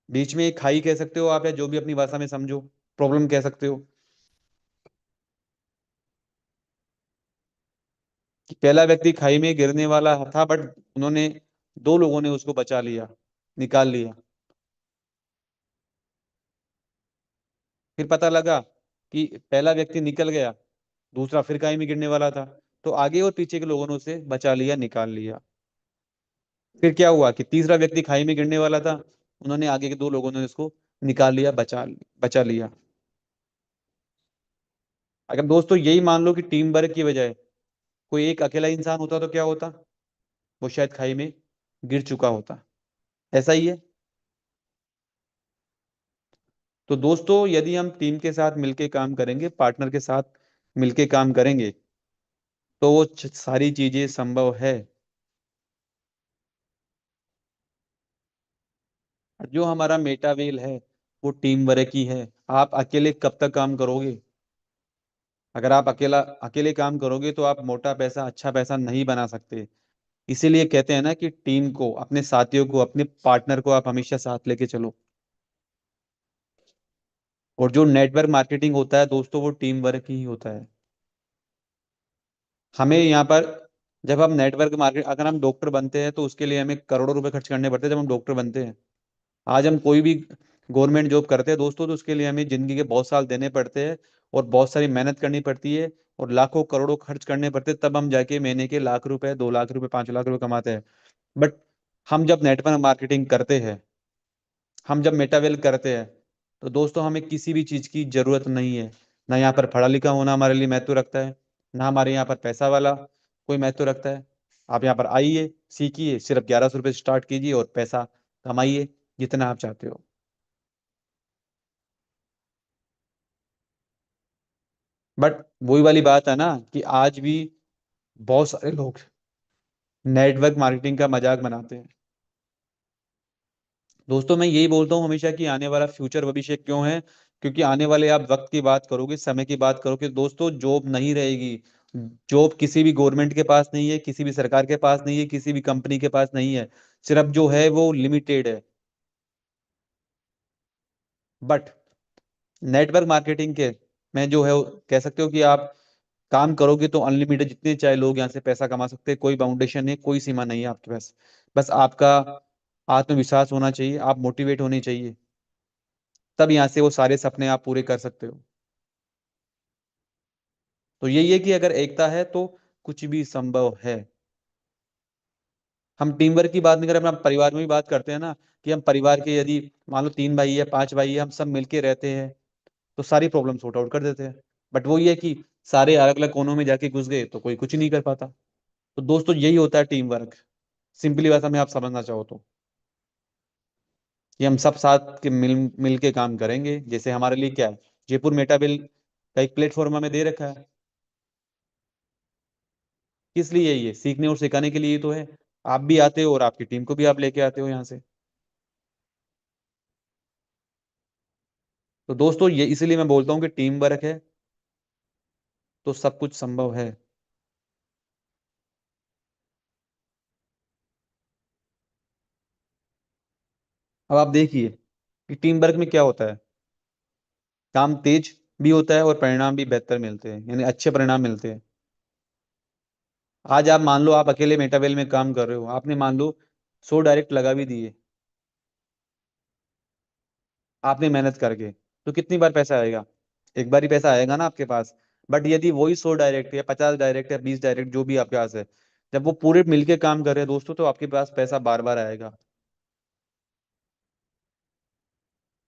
बीच में एक खाई कह सकते हो आप, या जो भी अपनी भाषा में समझो, प्रॉब्लम कह सकते हो। कि पहला व्यक्ति खाई में गिरने वाला था बट उन्होंने, दो लोगों ने उसको बचा लिया, निकाल लिया। फिर पता लगा कि पहला व्यक्ति निकल गया, दूसरा फिर खाई में गिरने वाला था, तो आगे और पीछे के लोगों ने उसे बचा लिया, निकाल लिया। फिर क्या हुआ कि तीसरा व्यक्ति खाई में गिरने वाला था, उन्होंने आगे के दो लोगों ने उसको निकाल लिया, बचा बचा लिया। अगर दोस्तों यही मान लो कि टीम वर्क की बजाय कोई एक अकेला इंसान होता तो क्या होता, वो शायद खाई में गिर चुका होता। ऐसा ही है। तो दोस्तों यदि हम टीम के साथ मिलके काम करेंगे, पार्टनर के साथ मिलके काम करेंगे तो वो सारी चीजें संभव है। जो हमारा मेटावेल है वो टीम वर्क ही है। आप अकेले कब तक काम करोगे। अगर आप अकेले काम करोगे तो आप मोटा पैसा, अच्छा पैसा नहीं बना सकते। इसीलिए कहते हैं ना कि टीम को, अपने साथियों को, अपने पार्टनर को आप हमेशा साथ लेके चलो। और जो नेटवर्क मार्केटिंग होता है दोस्तों वो टीम वर्क ही होता है। हमें यहाँ पर, जब हम नेटवर्क मार्केट, अगर हम डॉक्टर बनते हैं तो उसके लिए हमें करोड़ों रुपए खर्च करने पड़ते हैं जब हम डॉक्टर बनते हैं। आज हम कोई भी गवर्नमेंट जॉब करते हैं दोस्तों तो उसके लिए हमें जिंदगी के बहुत साल देने पड़ते हैं और बहुत सारी मेहनत करनी पड़ती है और लाखों करोड़ों खर्च करने पड़ते हैं, तब हम जाके महीने के लाख रुपए, 2 लाख रुपए, 5 लाख रुपए कमाते हैं। बट हम जब नेटवर्क मार्केटिंग करते हैं, हम जब मेटावेल करते हैं, तो दोस्तों हमें किसी भी चीज की जरूरत नहीं है। ना यहाँ पर पढ़ा लिखा होना हमारे लिए महत्व रखता है, ना हमारे यहाँ पर पैसा वाला कोई महत्व रखता है। आप यहाँ पर आइए, सीखिए, सिर्फ 1100 रुपये स्टार्ट कीजिए और पैसा कमाइए जितना आप चाहते हो। बट वही वाली बात है ना कि आज भी बहुत सारे लोग नेटवर्क मार्केटिंग का मजाक बनाते हैं। दोस्तों मैं यही बोलता हूँ हमेशा कि आने वाला फ्यूचर भविष्य क्यों है, क्योंकि आने वाले आप वक्त की बात करोगे, समय की बात करोगे दोस्तों, जॉब नहीं रहेगी। जॉब किसी भी गवर्नमेंट के पास नहीं है, किसी भी सरकार के पास नहीं है, किसी भी कंपनी के पास नहीं है। सिर्फ जो है वो लिमिटेड है। बट नेटवर्क मार्केटिंग के में जो है कह सकते हो कि आप काम करोगे तो अनलिमिटेड, जितने चाहे लोग यहाँ से पैसा कमा सकते हैं, कोई बाउंडेशन है, कोई सीमा नहीं है आपके पास। बस आपका आत्मविश्वास होना चाहिए, आप मोटिवेट होने चाहिए, तब यहाँ से वो सारे सपने आप पूरे कर सकते हो। तो यही है कि अगर एकता है तो कुछ भी संभव है। हम टीम वर्क की बात नहीं करें, अपना परिवार में भी बात करते हैं ना, कि हम परिवार के यदि मान लो 3 भाई है, 5 भाई है, हम सब मिलके रहते हैं तो सारी प्रॉब्लम सॉर्ट आउट कर देते हैं। बट वो ये है कि सारे अलग अलग कोनों में जाके घुस गए तो कोई कुछ नहीं कर पाता। तो दोस्तों यही होता है टीम वर्क। सिंपली भाषा में आप समझना चाहो तो कि हम सब साथ के मिल के काम करेंगे। जैसे हमारे लिए क्या है, जयपुर मेटाबिल का एक प्लेटफॉर्म हमें दे रखा है। किस लिए ये सीखने और सिखाने के लिए ही तो है। आप भी आते हो और आपकी टीम को भी आप लेके आते हो यहाँ से। तो दोस्तों ये इसलिए मैं बोलता हूँ कि टीम वर्क है तो सब कुछ संभव है। अब आप देखिए कि टीम वर्क में क्या होता है, काम तेज भी होता है और परिणाम भी बेहतर मिलते हैं, यानी अच्छे परिणाम मिलते हैं। आज आप मान लो आप अकेले मेटावेल में काम कर रहे हो, आपने मान लो 100 डायरेक्ट लगा भी दिए, आपने मेहनत करके, तो कितनी बार पैसा आएगा? एक बार ही पैसा आएगा ना आपके पास। बट यदि वही 100 डायरेक्ट या 50 डायरेक्ट या 20 डायरेक्ट जो भी आपके पास है, जब वो पूरे मिलके काम कर रहे हैं दोस्तों, तो आपके पास पैसा बार बार आएगा।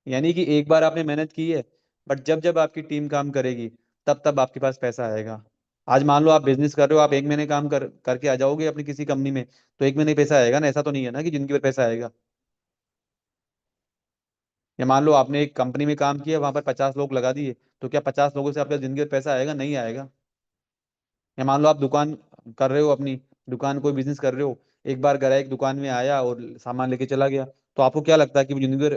यानी कि एक बार आपने मेहनत की है, बट जब जब आपकी टीम काम करेगी, तब तब आपके पास पैसा आएगा। आज मान लो आप बिजनेस कर रहे हो, आप एक महीने काम करके आ जाओगे अपनी किसी कंपनी में, तो एक महीने पैसा आएगा ना? ऐसा तो नहीं है ना कि जिंदगी भर पैसा आएगा। या मान लो आपने एक कंपनी में काम किया, वहां पर 50 लोग लगा दिए, तो क्या 50 लोगों से आपका जिंदगी भर पैसा आएगा? नहीं आएगा। या मान लो आप दुकान कर रहे हो अपनी, दुकान कोई बिजनेस कर रहे हो, एक बार ग्राहक दुकान में आया और सामान लेके चला गया, तो आपको क्या लगता है कि वो जिंदगी भर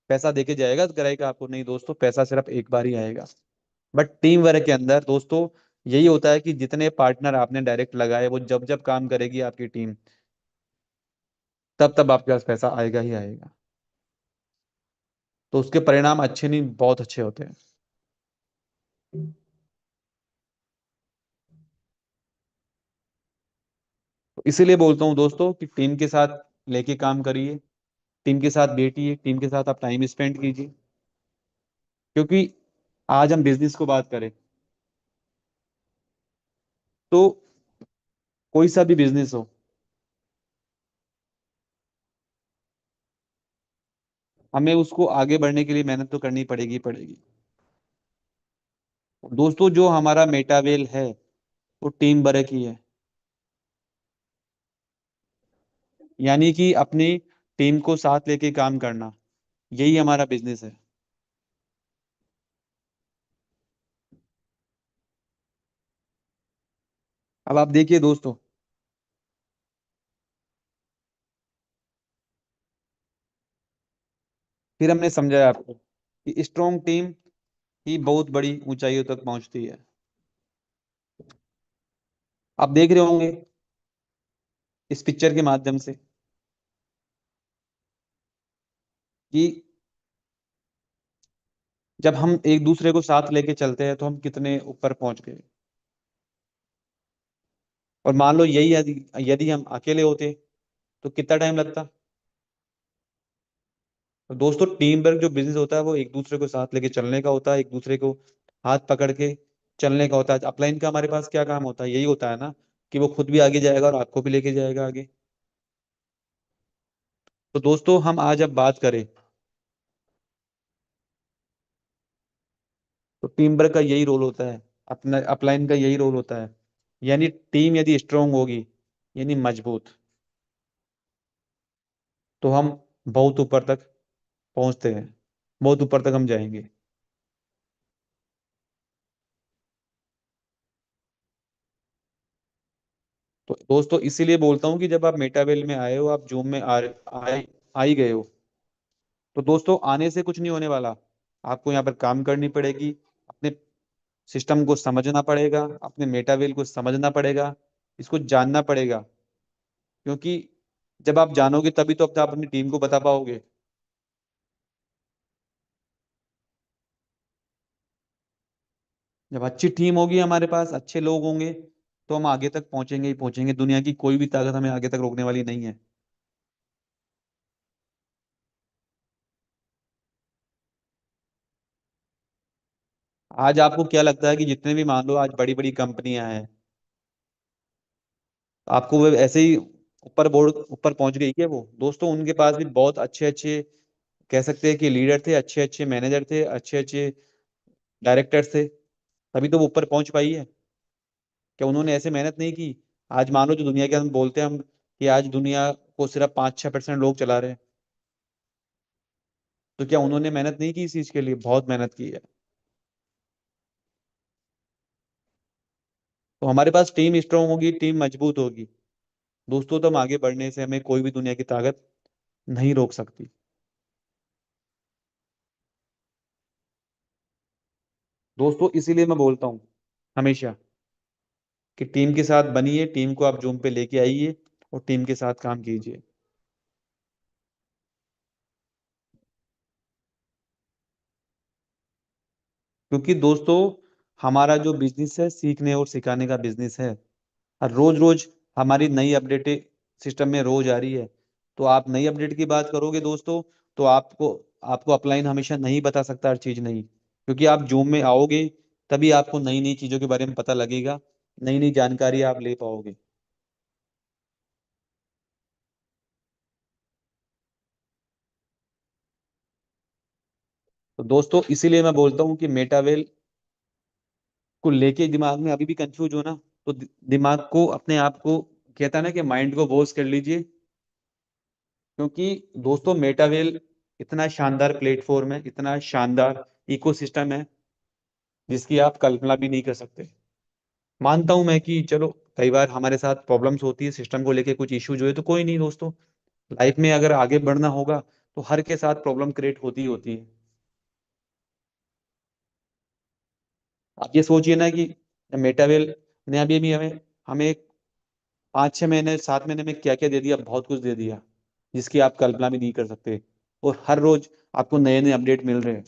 पैसा देके जाएगा ग्राहक आपको? नहीं दोस्तों, पैसा सिर्फ एक बार ही आएगा। बट टीम वर्क के अंदर दोस्तों यही होता है कि जितने पार्टनर आपने डायरेक्ट लगाए, वो जब जब काम करेगी आपकी टीम, तब तब आपके पास पैसा आएगा ही आएगा। तो उसके परिणाम अच्छे नहीं, बहुत अच्छे होते हैं। तो इसीलिए बोलता हूँ दोस्तों कि टीम के साथ लेके काम करिए, टीम के साथ बैठिए, टीम के साथ आप टाइम स्पेंड कीजिए। क्योंकि आज हम बिजनेस को बात करें, तो कोई सा भी बिजनेस हो, हमें उसको आगे बढ़ने के लिए मेहनत तो करनी पड़ेगी पड़ेगी। दोस्तों जो हमारा मेटावेल है, वो टीम वर्क ही है। यानी कि अपनी टीम को साथ लेके काम करना, यही हमारा बिजनेस है। अब आप देखिए दोस्तों, फिर हमने समझाया आपको कि स्ट्रॉन्ग टीम ही बहुत बड़ी ऊंचाइयों तक पहुंचती है। आप देख रहे होंगे इस पिक्चर के माध्यम से कि जब हम एक दूसरे को साथ लेके चलते हैं, तो हम कितने ऊपर पहुंच गए। और मान लो यही यदि यदि हम अकेले होते, तो कितना टाइम लगता। तो दोस्तों टीम वर्क जो बिजनेस होता है, वो एक दूसरे को साथ लेके चलने का होता है, एक दूसरे को हाथ पकड़ के चलने का होता है। अपलाइन का हमारे पास क्या काम होता है? यही होता है ना, कि वो खुद भी आगे जाएगा और आपको भी लेके जाएगा आगे। तो दोस्तों हम आज अब बात करें, तो टीम वर्क का यही रोल होता है, अपना अपलाइन का यही रोल होता है। यानी टीम यदि स्ट्रांग होगी, यानी मजबूत, तो हम बहुत ऊपर तक पहुंचते हैं, बहुत ऊपर तक हम जाएंगे। तो दोस्तों इसीलिए बोलता हूँ कि जब आप मेटावेल में आए हो, आप जूम में आ ही गए हो, तो दोस्तों आने से कुछ नहीं होने वाला। आपको यहाँ पर काम करनी पड़ेगी, अपने सिस्टम को समझना पड़ेगा, अपने मेटावेल को समझना पड़ेगा, इसको जानना पड़ेगा। क्योंकि जब आप जानोगे तभी तो आप अपनी टीम को बता पाओगे। जब अच्छी टीम होगी, हमारे पास अच्छे लोग होंगे, तो हम आगे तक पहुंचेंगे ही पहुंचेंगे। दुनिया की कोई भी ताकत हमें आगे तक रोकने वाली नहीं है। आज आपको क्या लगता है कि जितने भी मान लो आज बड़ी बड़ी कंपनियां हैं, आपको वो ऐसे ही ऊपर बोर्ड ऊपर पहुंच गई क्या? वो दोस्तों उनके पास भी बहुत अच्छे अच्छे, कह सकते हैं कि लीडर थे, अच्छे अच्छे मैनेजर थे, अच्छे अच्छे डायरेक्टर्स थे, तभी तो वो ऊपर पहुंच पाई है। क्या उन्होंने ऐसे मेहनत नहीं की? आज मान लो जो दुनिया के हम बोलते हैं हम कि आज दुनिया को सिर्फ 5-6% लोग चला रहे हैं, तो क्या उन्होंने मेहनत नहीं की इस चीज के लिए? बहुत मेहनत की है। तो हमारे पास टीम स्ट्रांग होगी, टीम मजबूत होगी दोस्तों, तो हम आगे बढ़ने से हमें कोई भी दुनिया की ताकत नहीं रोक सकती। दोस्तों इसीलिए मैं बोलता हूँ हमेशा कि टीम के साथ बनिए, टीम को आप जूम पे लेके आइए और टीम के साथ काम कीजिए। क्योंकि दोस्तों हमारा जो बिजनेस है, सीखने और सिखाने का बिजनेस है। और रोज रोज हमारी नई अपडेट सिस्टम में रोज आ रही है। तो आप नई अपडेट की बात करोगे दोस्तों, तो आपको आपको अपलाइन हमेशा नहीं बता सकता हर चीज नहीं, क्योंकि आप जूम में आओगे तभी आपको नई नई चीजों के बारे में पता लगेगा, नई नई जानकारी आप ले पाओगे। तो दोस्तों इसीलिए मैं बोलता हूँ कि मेटावेल को लेके दिमाग में अभी भी कंफ्यूज हो ना, तो दिमाग को अपने आप को, कहता है ना कि माइंड को वॉश कर लीजिए, क्योंकि दोस्तों मेटावेल इतना शानदार प्लेटफॉर्म है, इतना शानदार इकोसिस्टम है, जिसकी आप कल्पना भी नहीं कर सकते। मानता हूं मैं कि चलो कई बार हमारे साथ प्रॉब्लम्स होती है सिस्टम को लेके, कुछ इश्यूज हुए तो कोई नहीं दोस्तों, लाइफ में अगर आगे बढ़ना होगा तो हर के साथ प्रॉब्लम क्रिएट होती ही होती है। आप ये सोचिए ना कि मेटावेल ने अभी भी हमें हमें 5-6 महीने 7 महीने में क्या क्या दे दिया, बहुत कुछ दे दिया जिसकी आप कल्पना भी नहीं कर सकते, और हर रोज आपको नए नए अपडेट मिल रहे हैं।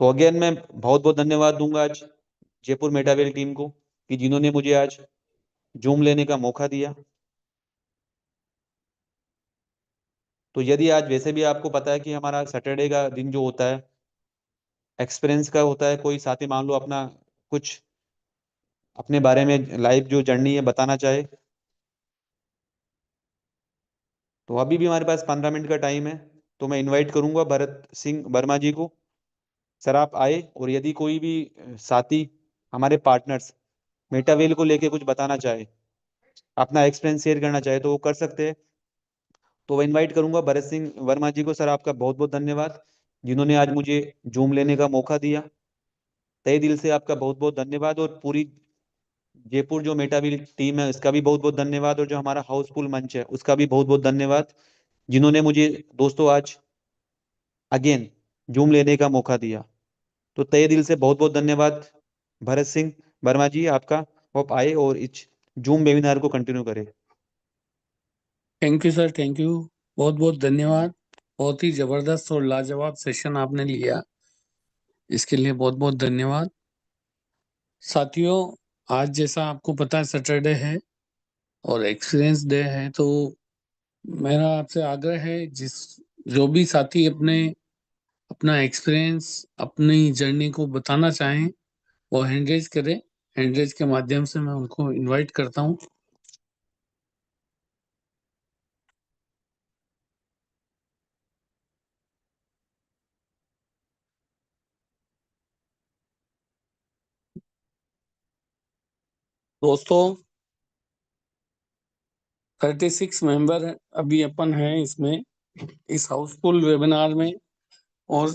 तो अगेन मैं बहुत बहुत धन्यवाद दूंगा आज जयपुर मेटावेल टीम को, कि जिन्होंने मुझे आज जूम लेने का मौका दिया। तो यदि आज वैसे भी आपको पता है कि हमारा सैटरडे का दिन जो होता है एक्सपीरियंस का होता है, कोई साथी मान लो अपना कुछ अपने बारे में लाइफ जो जर्नी है बताना चाहे, तो अभी भी हमारे पास 15 मिनट का टाइम है। तो मैं इनवाइट करूंगा भरत सिंह वर्मा जी को, सर आप आए, और यदि कोई भी साथी हमारे पार्टनर्स मेटावेल को लेके कुछ बताना चाहे, अपना एक्सपीरियंस शेयर करना चाहे, तो वो कर सकते हैं। तो मैं इनवाइट करूंगा भरत सिंह वर्मा जी को। सर आपका बहुत बहुत धन्यवाद, जिन्होंने आज मुझे जूम लेने का मौका दिया। तहे दिल से आपका बहुत बहुत धन्यवाद, और पूरी जयपुर जो मेटावील टीम है उसका भी बहुत बहुत धन्यवाद, और जो हमारा हाउसफुल मंच है उसका भी बहुत बहुत धन्यवाद, जिन्होंने मुझे दोस्तों आज अगेन जूम लेने का मौका दिया। तो तहे दिल से बहुत बहुत धन्यवाद भरत सिंह वर्मा जी आपका। आप आए और इस जूम वेबिनार को कंटिन्यू करें।
Thank you sir, thank you. बहुत बहुत धन्यवाद। बहुत ही जबरदस्त और लाजवाब सेशन आपने लिया, इसके लिए बहुत बहुत धन्यवाद। साथियों, आज जैसा आपको पता है सैटरडे है और एक्सपीरियंस डे है, तो मेरा आपसे आग्रह है जो भी साथी अपना एक्सपीरियंस, अपनी जर्नी को बताना चाहें, वो हैंड रेज करें। हैंड रेज के माध्यम से मैं उनको इनवाइट करता हूं। दोस्तों, 36 मेंबर अभी अपन हैं इसमें, इस हाउसफुल वेबिनार में। और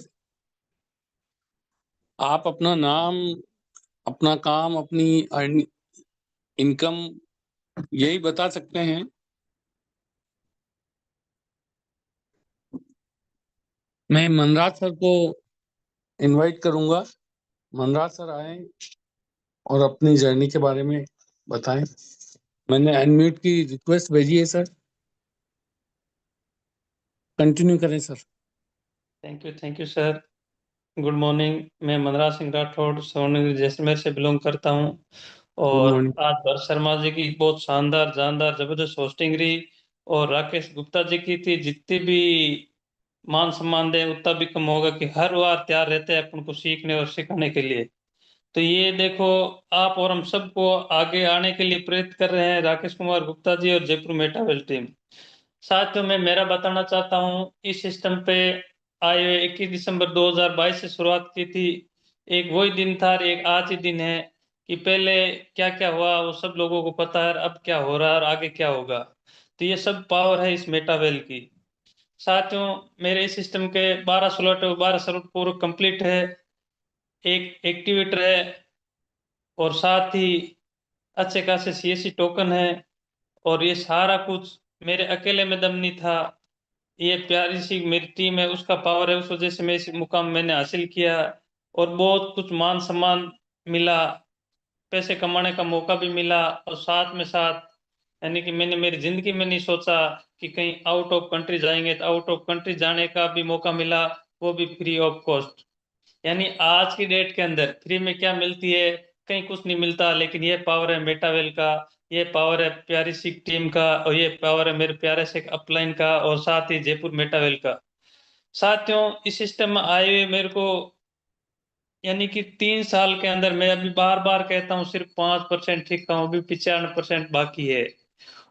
आप अपना नाम, अपना काम, अपनी इनकम यही बता सकते हैं। मैं मनराज सर को इनवाइट करूंगा। मनराज सर आए और अपनी जर्नी के बारे में बताएं। मैंने अनम्यूट की रिक्वेस्ट भेजी है सर, कंटिन्यू करें sir.
Thank you sir. Good morning. मैं मनराज सिंह राठौड़ स्वर्णगिरी जैसलमेर से बिलोंग करता हूं,
गुड
और
मॉर्निंग।
आज भरत शर्मा जी की बहुत शानदार जानदार जबरदस्त होस्टिंग रही, और राकेश गुप्ता जी की थी। जितनी भी मान सम्मान दें उतना भी कम होगा, कि हर बार तैयार रहते हैं अपन को सीखने और सिखाने के लिए। तो ये देखो, आप और हम सबको आगे आने के लिए प्रेरित कर रहे हैं राकेश कुमार गुप्ता जी और जयपुर मेटावेल टीम। साथियों, मैं मेरा बताना चाहता हूँ, इस सिस्टम पे आए हुए 21 दिसंबर 2022 से शुरुआत की थी। एक वही दिन था और एक आज ही दिन है, कि पहले क्या क्या हुआ वो सब लोगों को पता है, अब क्या हो रहा है और आगे क्या होगा। तो ये सब पावर है इस मेटावेल की। साथियों, मेरे इस सिस्टम के 12 स्लॉट 12 स्लॉट पूरे कंप्लीट है, एक एक्टिवेटर है, और साथ ही अच्छे खासे सीएससी टोकन है। और ये सारा कुछ मेरे अकेले में दम नहीं था, ये प्यारी सी मेरी टीम है उसका पावर है, उस वजह से मैं इस मुकाम मैंने हासिल किया। और बहुत कुछ मान सम्मान मिला, पैसे कमाने का मौका भी मिला, और साथ में साथ यानी कि मैंने मेरी जिंदगी में नहीं सोचा कि कहीं आउट ऑफ कंट्री जाएंगे, तो आउट ऑफ कंट्री जाने का भी मौका मिला, वो भी फ्री ऑफ कॉस्ट। यानी आज की डेट के अंदर फ्री में क्या मिलती है, कहीं कुछ नहीं मिलता, लेकिन ये पावर है मेटावेल का, ये पावर है प्यारी सी टीम का, और ये पावर है मेरे प्यारे से अपलाइन का, और साथ ही जयपुर मेटावेल का। साथियों, इस सिस्टम में आए हुए मेरे को यानी कि 3 साल के अंदर, मैं अभी बार बार कहता हूँ सिर्फ 5% ठीक था, अभी 95% बाकी है।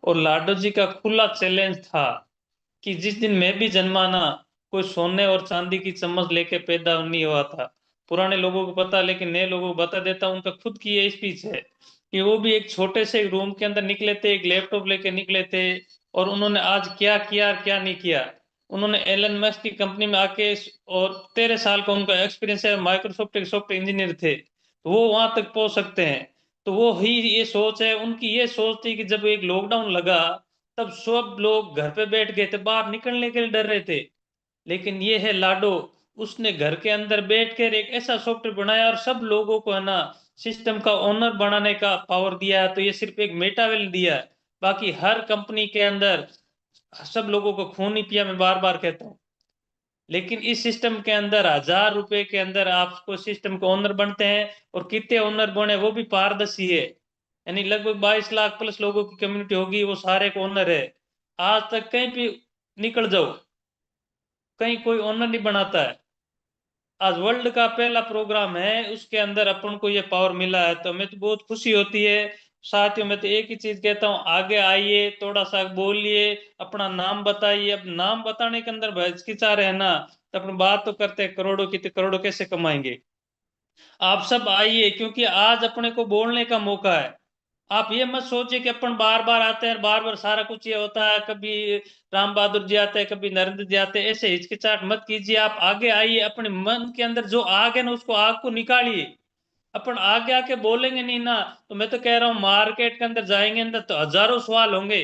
और लाडो जी का खुला चैलेंज था कि जिस दिन मैं भी जन्मा ना, कोई सोने और चांदी की चम्मच लेके पैदा नहीं हुआ था। पुराने लोगों को पता, लेकिन नए लोगों को बता देता हूं, उनका खुद की ये स्पीच है कि वो भी एक छोटे से रूम के अंदर निकले थे, एक लैपटॉप लेके निकले थे, और उन्होंने आज क्या किया और क्या नहीं किया। उन्होंने एलन मस्क की कंपनी में आके, और 13 साल का उनका एक्सपीरियंस है, माइक्रोसॉफ्ट के सॉफ्टवेयर इंजीनियर थे, तो वो वहां तक पहुंच सकते हैं। तो वो ही ये सोच है उनकी, ये सोच थी कि जब एक लॉकडाउन लगा तब सब लोग घर पे बैठ गए थे, बाहर निकलने के लिए डर रहे थे। लेकिन ये है लाडो, उसने घर के अंदर बैठकर एक ऐसा सॉफ्टवेयर बनाया और सब लोगों को है ना सिस्टम का ओनर बनाने का पावर दिया है। तो ये सिर्फ एक मेटावेल दिया है, बाकी हर कंपनी के अंदर सब लोगों को खून नहीं पिया, मैं बार बार कहता हूँ। लेकिन इस सिस्टम के अंदर 1000 रुपए के अंदर आपको सिस्टम के ओनर बनते हैं, और कितने ओनर बने वो भी पारदर्शी है, यानी लगभग 22 लाख प्लस लोगों की कम्युनिटी होगी, वो सारे को ओनर है। आज तक कहीं भी निकल जाओ, कहीं कोई ओनर नहीं बनाता है। आज वर्ल्ड का पहला प्रोग्राम है, उसके अंदर अपन को ये पावर मिला है, तो हमें तो बहुत खुशी होती है। साथियों, मैं तो एक ही चीज कहता हूँ, आगे आइए, थोड़ा सा बोलिए, अपना नाम बताइए। अब नाम बताने के अंदर हिचकिचा रहे हैं ना, तो अपन बात तो करते हैं करोड़ों की, तो करोड़ों कैसे कमाएंगे। आप सब आइए, क्योंकि आज अपने को बोलने का मौका है। आप ये मत सोचिए कि अपन बार बार आते हैं, बार बार सारा कुछ ये होता है, कभी राम बहादुर जी आते हैं, कभी नरेंद्र जी आते हैं, ऐसे हिचकिचाहट मत कीजिए। आप आगे आइए, अपने मन के अंदर जो आग है ना, उसको आग को निकालिए। अपन आगे आके बोलेंगे नहीं ना, तो मैं तो कह रहा हूँ मार्केट के अंदर जाएंगे अंदर तो हजारों सवाल होंगे,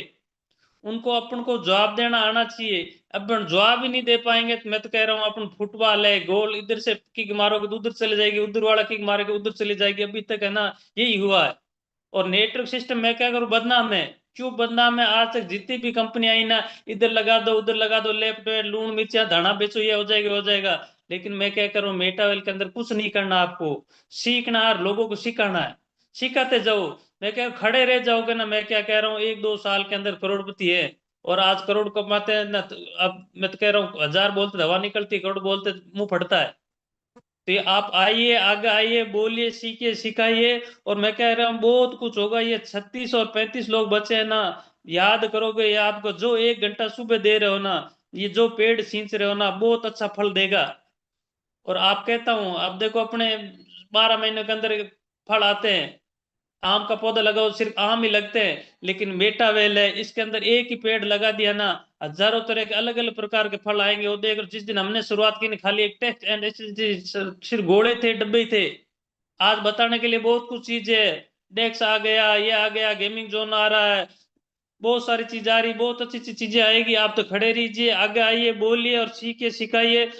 उनको अपन को जवाब देना आना चाहिए। अपन जवाब ही नहीं दे पाएंगे, तो मैं तो कह रहा हूँ अपन फुटबॉल है, गोल इधर से किक मारोगे तो उधर चले जाएगी, उधर वाला किक मारेगा उधर चली जाएगी, अभी तक है ना यही हुआ है। और नेटवर्क सिस्टम मैं क्या करूं, बदनाम है। क्यों बदनाम है? आज तक जितनी भी कंपनी आई ना, इधर लगा दो उधर लगा दो, लेफ्ट राइट लून मिर्चा धाना बेचो, ये हो जाएगा हो जाएगा। लेकिन मैं क्या करूं, मेटावेल के अंदर कुछ नहीं करना, आपको सीखना और लोगों को सिखाना है। सिखाते जाओ। मैं क्या खड़े रह जाओगे ना, मैं क्या कह रहा हूँ, 1-2 साल के अंदर करोड़पति है। और आज करोड़ कमाते हैं ना, तो अब मैं तो कह रहा हूँ, 1000 बोलते तो हवा निकलती, करोड़ बोलते तो मुंह फटता है। तो ये आप आइए, आगे आइए, बोलिए, सीखिए, सिखाइए। और मैं कह रहा हूँ बहुत कुछ होगा। ये 36 और 35 लोग बचे हैं ना, याद करोगे, ये आपको जो 1 घंटा सुबह दे रहे हो ना, ये जो पेड़ सींच रहे हो ना, बहुत अच्छा फल देगा। और आप कहता हूँ, अब देखो अपने 12 महीने के अंदर फल आते हैं। आम का पौधा लगाओ, सिर्फ आम ही लगते हैं, लेकिन मेटावेल है, इसके अंदर एक ही पेड़ लगा दिया ना, हजारों तरह के अलग अलग प्रकार के फल आएंगे। वो देख, जिस दिन हमने शुरुआत की ना, खाली एक टेक्स्ट एंड सिर्फ घोड़े थे, डब्बे थे। आज बताने के लिए बहुत कुछ चीजें है। डेक्स आ गया, ये आ गया, गेमिंग जोन आ रहा है, बहुत सारी चीज आ रही, बहुत अच्छी अच्छी चीजें आएगी। आप तो खड़े रहिए, आगे आइए, बोलिए और सीखिए, सिखाइए।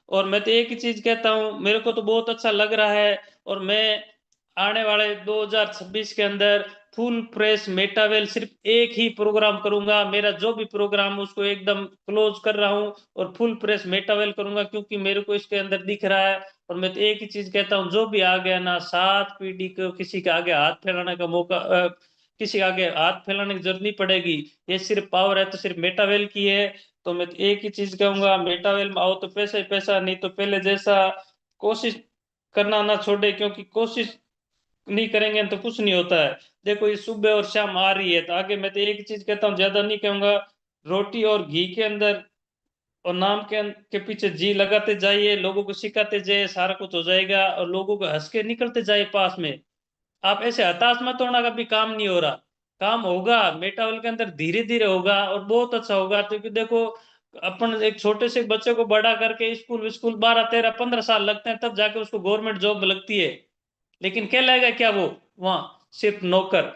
और मैं तो एक ही चीज कहता हूँ, मेरे को तो बहुत अच्छा लग रहा है। और मैं आने वाले 2026 के अंदर फुल प्रेस मेटावेल सिर्फ एक ही प्रोग्राम करूंगा। मेरा जो भी प्रोग्राम उसको एकदम क्लोज कर रहा हूँ, और फुल प्रेस मेटावेल करूंगा, क्योंकि मेरे को इसके अंदर दिख रहा है। और मैं तो एक ही चीज कहता हूँ, जो भी आ गया ना, 7 पीढ़ी को किसी के आगे हाथ फैलाने का मौका, किसी के आगे हाथ फैलाने की जरूरत नहीं पड़ेगी। ये सिर्फ पावर है तो सिर्फ मेटावेल की है। तो मैं तो एक ही चीज कहूंगा, मेटावेल में आओ तो पैसा ही पैसा, नहीं तो पहले जैसा कोशिश करना ना छोड़े, क्योंकि कोशिश नहीं करेंगे तो कुछ नहीं होता है। देखो, ये सुबह और शाम आ रही है, तो आगे मैं तो एक ही चीज कहता हूँ, ज्यादा नहीं कहूंगा। रोटी और घी के अंदर और नाम के पीछे जी लगाते जाइए, लोगों को सिखाते जाइए, सारा कुछ हो जाएगा। और लोगों को हंस के निकलते जाए पास में। आप ऐसे हताश मत होना, कभी काम नहीं हो रहा, काम होगा मेटावेल के अंदर, धीरे धीरे होगा और बहुत अच्छा होगा। क्योंकि देखो, अपन एक छोटे से बच्चे को बड़ा करके स्कूल स्कूल 12, 13, 15 साल लगते हैं, तब जाके उसको गवर्नमेंट जॉब लगती है। लेकिन क्या लगेगा, क्या वो वहां सिर्फ नौकर।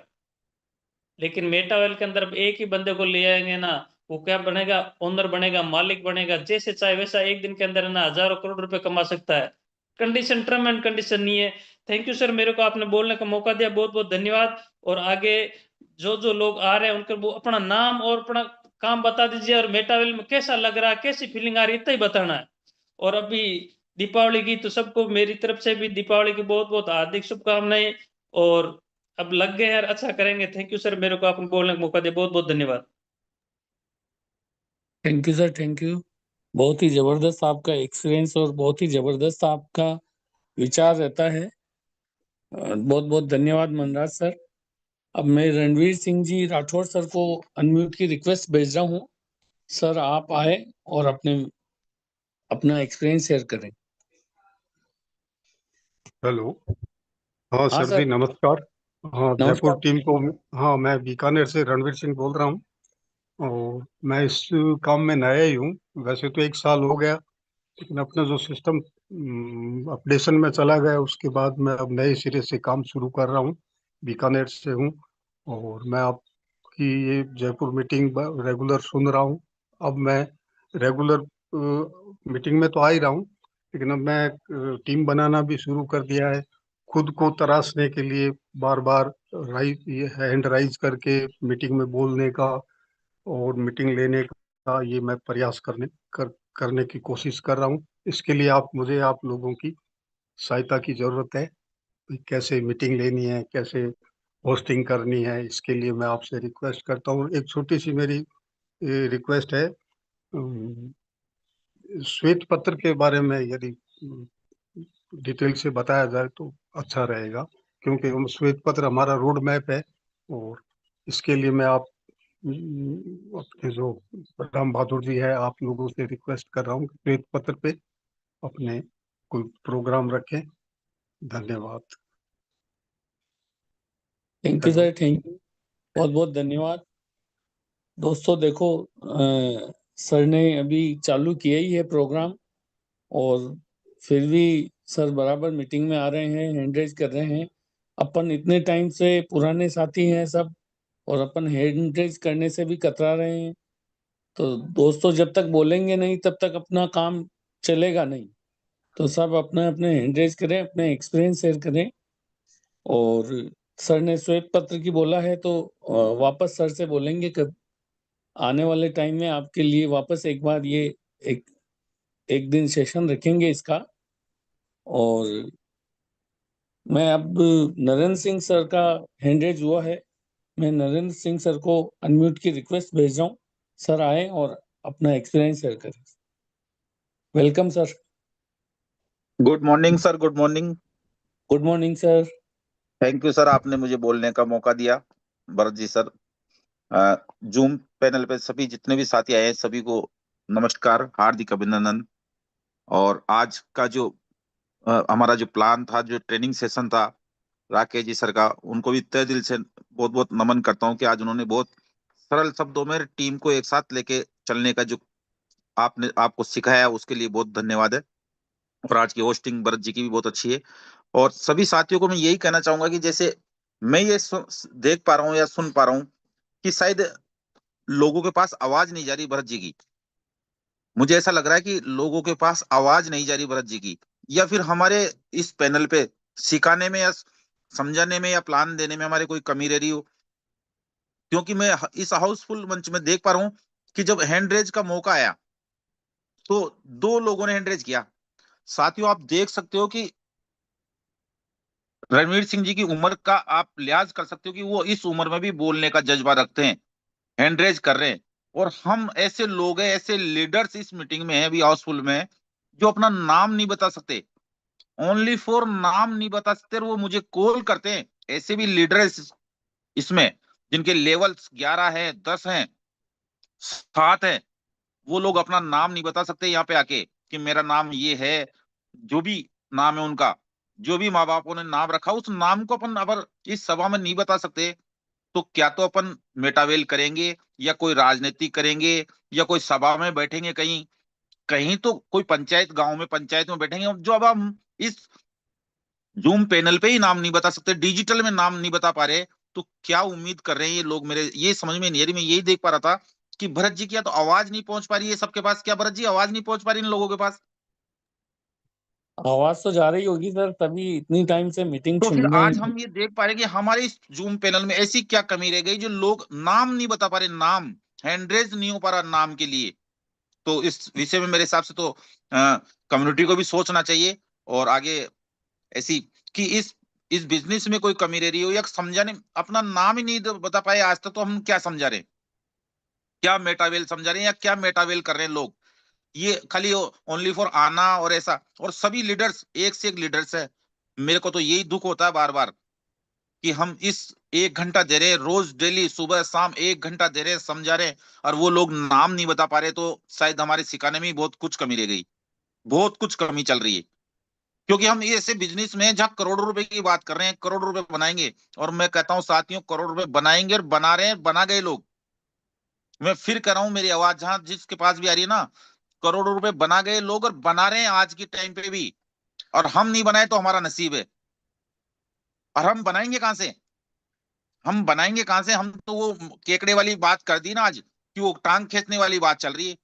लेकिन मेटावेल के अंदर अब एक ही बंदे को ले आएंगे ना, वो क्या बनेगा, ओनर बनेगा, मालिक बनेगा, जैसे चाहे वैसा एक दिन के अंदर है ना हजारों करोड़ रुपए कमा सकता है। कंडीशन, टर्म एंड कंडीशन नहीं है। थैंक यू सर, मेरे को आपने बोलने का मौका दिया, बहुत बहुत धन्यवाद। और आगे जो जो लोग आ रहे हैं उनको वो अपना नाम और अपना काम बता दीजिए, और मेटावेल में कैसा लग रहा है, कैसी फीलिंग आ रही है, इतना ही बताना है। और अभी दीपावली की तो सबको मेरी तरफ से भी दीपावली की बहुत बहुत हार्दिक शुभकामनाएं। और अब लग गए यार, अच्छा करेंगे। थैंक यू सर, मेरे को आपने बोलने का मौका दिया, बहुत बहुत धन्यवाद।
Thank you sir, thank you. बहुत ही जबरदस्त आपका एक्सपीरियंस और बहुत ही जबरदस्त आपका विचार रहता है। बहुत बहुत धन्यवाद मनराज सर। अब मैं रणवीर सिंह जी राठौर सर को अनम्यूट की रिक्वेस्ट भेज रहा हूँ। सर आप आए और अपना एक्सपीरियंस शेयर करें।
हेलो। हाँ
हाँ
सर
सर,
जी, नमस्कार। हाँ, जयपुर
नमस्कार।
टीम को। हाँ, मैं बीकानेर से रणवीर सिंह बोल रहा हूँ। और मैं इस काम में नया ही हूँ। वैसे तो 1 साल हो गया, लेकिन अपना जो सिस्टम अपडेशन में चला गया, उसके बाद मैं अब नए सिरे से काम शुरू कर रहा हूँ। बीकानेर से हूँ और मैं आपकी ये जयपुर मीटिंग रेगुलर सुन रहा हूँ। अब मैं रेगुलर मीटिंग में तो आ ही रहा हूँ, लेकिन अब मैं टीम बनाना भी शुरू कर दिया है। खुद को तराशने के लिए बार बार हैंड राइज करके मीटिंग में बोलने का और मीटिंग लेने का ये मैं प्रयास करने की कोशिश कर रहा हूँ। इसके लिए आप लोगों की सहायता की जरूरत है। कैसे मीटिंग लेनी है, कैसे होस्टिंग करनी है, इसके लिए मैं आपसे रिक्वेस्ट करता हूँ। एक छोटी सी मेरी रिक्वेस्ट है। श्वेत पत्र के बारे में यदि डिटेल से बताया जाए तो अच्छा रहेगा, क्योंकि हम श्वेत पत्र हमारा रोड मैप है। और इसके लिए मैं अपने जो राम बहादुर जी है, आप लोगों से रिक्वेस्ट कर रहा हूँ कि श्वेत पत्र पे अपने कोई प्रोग्राम रखें। धन्यवाद।
Thank you
hello.
Sir, thank you. बहुत बहुत धन्यवाद। दोस्तों देखो, सर ने अभी चालू किया ही है प्रोग्राम, और फिर भी सर बराबर मीटिंग में आ रहे हैं, हैंड रेज कर रहे हैं। अपन इतने टाइम से पुराने साथी हैं सब, और अपन हैंड रेज करने से भी कतरा रहे हैं। तो दोस्तों जब तक बोलेंगे नहीं तब तक अपना काम चलेगा नहीं। तो सब अपने अपने हैंड रेज करें, अपने एक्सपीरियंस शेयर करें। और सर ने श्वेत पत्र की बोला है तो वापस सर से बोलेंगे कब आने वाले टाइम में आपके लिए वापस एक बार ये एक एक दिन सेशन रखेंगे इसका। और मैं अब नरेंद्र सिंह सर का हैंड रेज हुआ है, मैं नरेंद्र सिंह सर को अनम्यूट की रिक्वेस्ट भेज रहा हूँ। सर आए और अपना एक्सपीरियंस शेयर करें। Welcome sir.
Good morning sir, good morning.
Good morning sir.
Thank you sir, आपने मुझे बोलने का मौका दिया। Bharat ji sir, zoom panel पे सभी जितने भी साथी आए हैं सभी को नमस्कार, हार्दिक अभिनंदन। और आज का जो हमारा जो प्लान था, जो ट्रेनिंग सेशन था राकेश जी सर का, उनको भी तहे दिल से बहुत बहुत नमन करता हूँ कि आज उन्होंने बहुत सरल शब्दों में टीम को एक साथ लेके चलने का जो आपने आपको सिखाया, उसके लिए बहुत धन्यवाद है। और आज की होस्टिंग भरत जी की भी बहुत अच्छी है। और सभी साथियों को मैं यही कहना चाहूंगा कि जैसे मैं ये देख पा रहा हूँ या सुन पा रहा हूँ कि शायद लोगों के पास आवाज नहीं जा रही भरत जी की। मुझे ऐसा लग रहा है कि लोगों के पास आवाज नहीं जा रही भरत जी की, या फिर हमारे इस पैनल पे सिखाने में या समझाने में या प्लान देने में हमारे कोई कमी रह रही हो। क्योंकि मैं इस हाउसफुल मंच में देख पा रहा हूँ कि जब हैंड रेज का मौका आया तो 2 लोगों ने हैंड रेज किया। साथियों आप देख सकते हो कि रणवीर सिंह जी की उम्र का आप लिहाज कर सकते हो कि वो इस उम्र में भी बोलने का जज्बा रखते हैं, हैंड रेज कर रहे हैं। और हम ऐसे लोग हैं, ऐसे लीडर्स इस मीटिंग में है अभी हाउसफुल में, जो अपना नाम नहीं बता सकते, ओनली फॉर नाम नहीं बता सकते, और वो मुझे कॉल करते हैं। ऐसे भी लीडर इसमें जिनके लेवल्स 11 है, 10 हैं, 7 हैं। वो लोग अपना नाम नहीं बता सकते यहाँ पे आके कि मेरा नाम ये है। जो भी नाम है उनका, जो भी माँ बापों ने नाम रखा, उस नाम को अपन अगर इस सभा में नहीं बता सकते तो क्या तो अपन मेटावेल करेंगे, या कोई राजनीति करेंगे, या कोई सभा में बैठेंगे कहीं कहीं, तो कोई पंचायत, गांव में पंचायत में बैठेंगे। जो अब हम इस जूम पैनल पे ही नाम नहीं बता सकते, डिजिटल में नाम नहीं बता पा रहे, तो क्या उम्मीद कर रहे हैं ये लोग। मेरे ये समझ में नहीं आ रही। मैं यही देख पा रहा था कि भरत जी की या तो आवाज नहीं पहुंच पा रही है सबके पास। क्या भरत जी आवाज नहीं पहुंच पा रही इन लोगों के पास?
आवाज तो जा रही होगी सर, तभी इतनी टाइम से मीटिंग
तो फिर
सुन रहे
आज
हैं।
हम ये देख पा रहे हैं कि हमारे इस जूम पैनल में ऐसी क्या कमी रह गई जो लोग नाम नहीं बता पा रहे, नाम हैंडरेज नहीं हो पा रहा नाम के लिए। तो इस विषय में मेरे हिसाब से तो कम्युनिटी को भी सोचना चाहिए, और आगे ऐसी कि इस बिजनेस में कोई कमी रह रही हो या समझाने, अपना नाम ही नहीं बता पाए आज तक, तो हम क्या समझा रहे हैं? क्या मेटावेल समझा रहे हैं या क्या मेटावेल कर रहे हैं लोग? ये खाली ओनली फॉर आना और ऐसा। और सभी लीडर्स एक से एक लीडर्स है। मेरे को तो यही दुख होता है बार बार कि हम इस 1 घंटा दे रहे हैं रोज, डेली सुबह शाम 1 घंटा दे रहे हैं, समझा रहे हैं, और वो लोग नाम नहीं बता पा रहे, तो शायद हमारे सिखाने में ही बहुत कुछ कमी रह गई, बहुत कुछ कमी चल रही है। क्योंकि हम ये ऐसे बिजनेस में हैं जहां करोड़ों रुपए की बात कर रहे हैं, करोड़ रुपए बनाएंगे, और मैं कहता हूं साथियों, करोड़ रुपए बनाएंगे और बना रहे हैं, बना गए लोग। मैं फिर कह रहा हूं, मेरी आवाज जहां जिसके पास भी आ रही है ना, करोड़ों रुपए बना गए लोग और बना रहे हैं आज की टाइम पे भी। और हम नहीं बनाए तो हमारा नसीब है। और हम बनाएंगे कहां से? हम बनाएंगे कहां से? हम तो वो केकड़े वाली बात कर दी ना आज, कि वो टांग खींचने वाली बात चल रही है,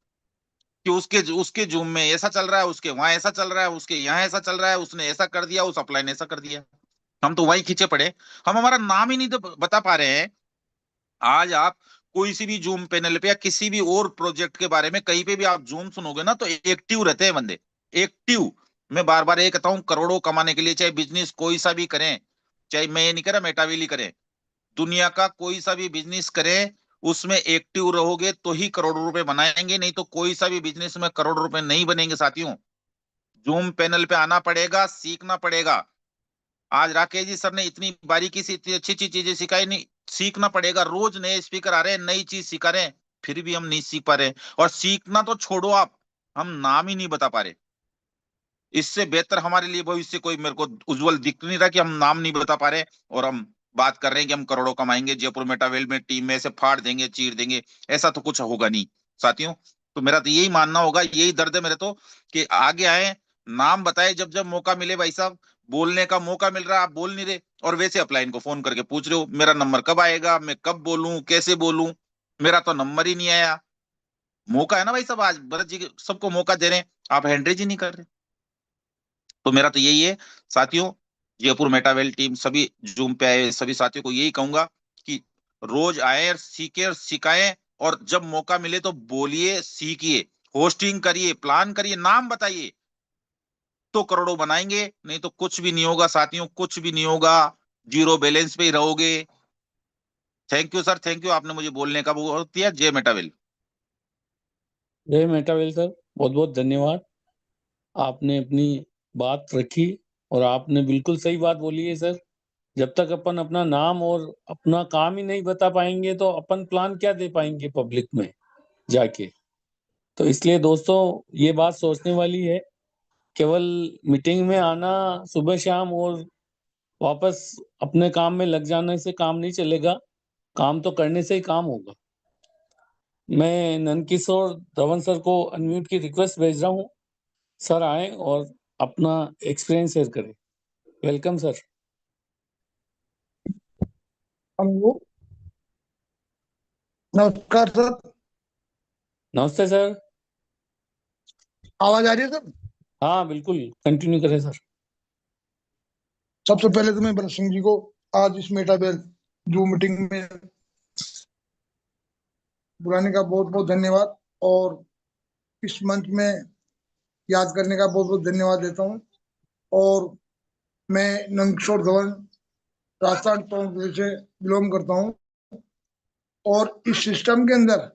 कि उसके उसके जूम में ऐसा चल रहा है, उसके वहां ऐसा चल रहा है, उसके यहाँ ऐसा चल रहा है, उसने ऐसा कर दिया, उस अपलाइन ने ऐसा कर दिया। हम तो वहीं खींचे पड़े। हम हमारा नाम ही नहीं तो बता पा रहे हैं। आज आप कोई सी भी जूम पैनल पे या किसी भी और प्रोजेक्ट के बारे में कहीं पे भी आप जूम सुनोगे ना, तो एक्टिव रहते हैं बंदे, एक्टिव। मैं बार बार ये कहता हूँ, करोड़ों कमाने के लिए चाहे बिजनेस कोई सा भी करें, चाहे मैं ये नहीं कह रहा मेटावेल ही करें, दुनिया का कोई सा भी बिजनेस करें, उसमें एक्टिव रहोगे तो ही करोड़ों रुपए बनाएंगे, नहीं तो कोई सा भी बिजनेस में करोड़ों रुपए नहीं बनेंगे साथियों। जूम पैनल पे आना पड़ेगा, सीखना पड़ेगा। आज राकेश जी सर ने इतनी बारीकी से इतनी अच्छी अच्छी चीजें सिखाई, नहीं सीखना पड़ेगा। रोज नए स्पीकर आ रहे हैं, नई चीज सिखा रहे हैं, फिर भी हम नहीं सीख पा रहे। और सीखना तो छोड़ो आप, हम नाम ही नहीं बता पा रहे। इससे बेहतर हमारे लिए भविष्य कोई मेरे को उज्जवल दिख नहीं रहा, कि हम नाम नहीं बता पा रहे और हम बात कर रहे हैं कि हम करोड़ों कमाएंगे, जयपुर मेटावेल में टीम में से फाड़ देंगे, चीर देंगे। ऐसा तो कुछ होगा नहीं साथियों। तो मेरा तो यही मानना होगा, यही दर्द है मेरे तो, कि आगे आए, नाम बताए, जब जब मौका मिले भाई साहब, बोलने का मौका मिल रहा है, आप बोल नहीं रहे, और वैसे अपलाइन को फोन करके पूछ रहे हो मेरा नंबर कब आएगा, मैं कब बोलूं, कैसे बोलूं, मेरा तो नंबर ही नहीं आया। मौका है ना भाई साहब, आज भरत जी सबको मौका दे रहे हैं, आप हैंडरेज ही नहीं कर रहे। तो मेरा तो यही है साथियों, जयपुर मेटावेल टीम सभी जूम पे आए सभी साथियों को यही कहूंगा कि रोज आए और सीखे और सिखाएं, और जब मौका मिले तो बोलिए, सीखिए, होस्टिंग करिए, प्लान करिए, नाम बताइए, तो करोड़ों बनाएंगे, नहीं तो कुछ भी नहीं होगा साथियों, कुछ भी नहीं होगा, जीरो बैलेंस पे ही रहोगे। Thank you sir, thank you, आपने मुझे बोलने का वो दिया। जय मेटावेल।
जय मेटावेल सर, बहुत बहुत धन्यवाद। आपने अपनी बात रखी और आपने बिल्कुल सही बात बोली है सर। जब तक अपन अपना नाम और अपना काम ही नहीं बता पाएंगे तो अपन प्लान क्या दे पाएंगे पब्लिक में जाके। तो इसलिए दोस्तों, ये बात सोचने वाली है। केवल मीटिंग में आना सुबह शाम और वापस अपने काम में लग जाने से काम नहीं चलेगा, काम तो करने से ही काम होगा। मैं नंदकिशोर धवन सर को अनम्यूट की रिक्वेस्ट भेज रहा हूँ, सर आए और अपना एक्सपीरियंस शेयर करें। Welcome sir.
हेलो, नमस्कार सर।
नमस्ते सर।
आवाज आ रही है सर?
हाँ बिल्कुल, कंटिन्यू करें सर।
सबसे पहले तो मैं भरत सिंह जी को आज इस मेटावेल जूम मीटिंग में बुलाने का बहुत बहुत धन्यवाद, और इस मंच में याद करने का बहुत बहुत धन्यवाद देता हूँ। और मैं नंदकिशोर धवन राजस्थान प्रदेश से बिलोंग करता हूँ, और इस सिस्टम के अंदर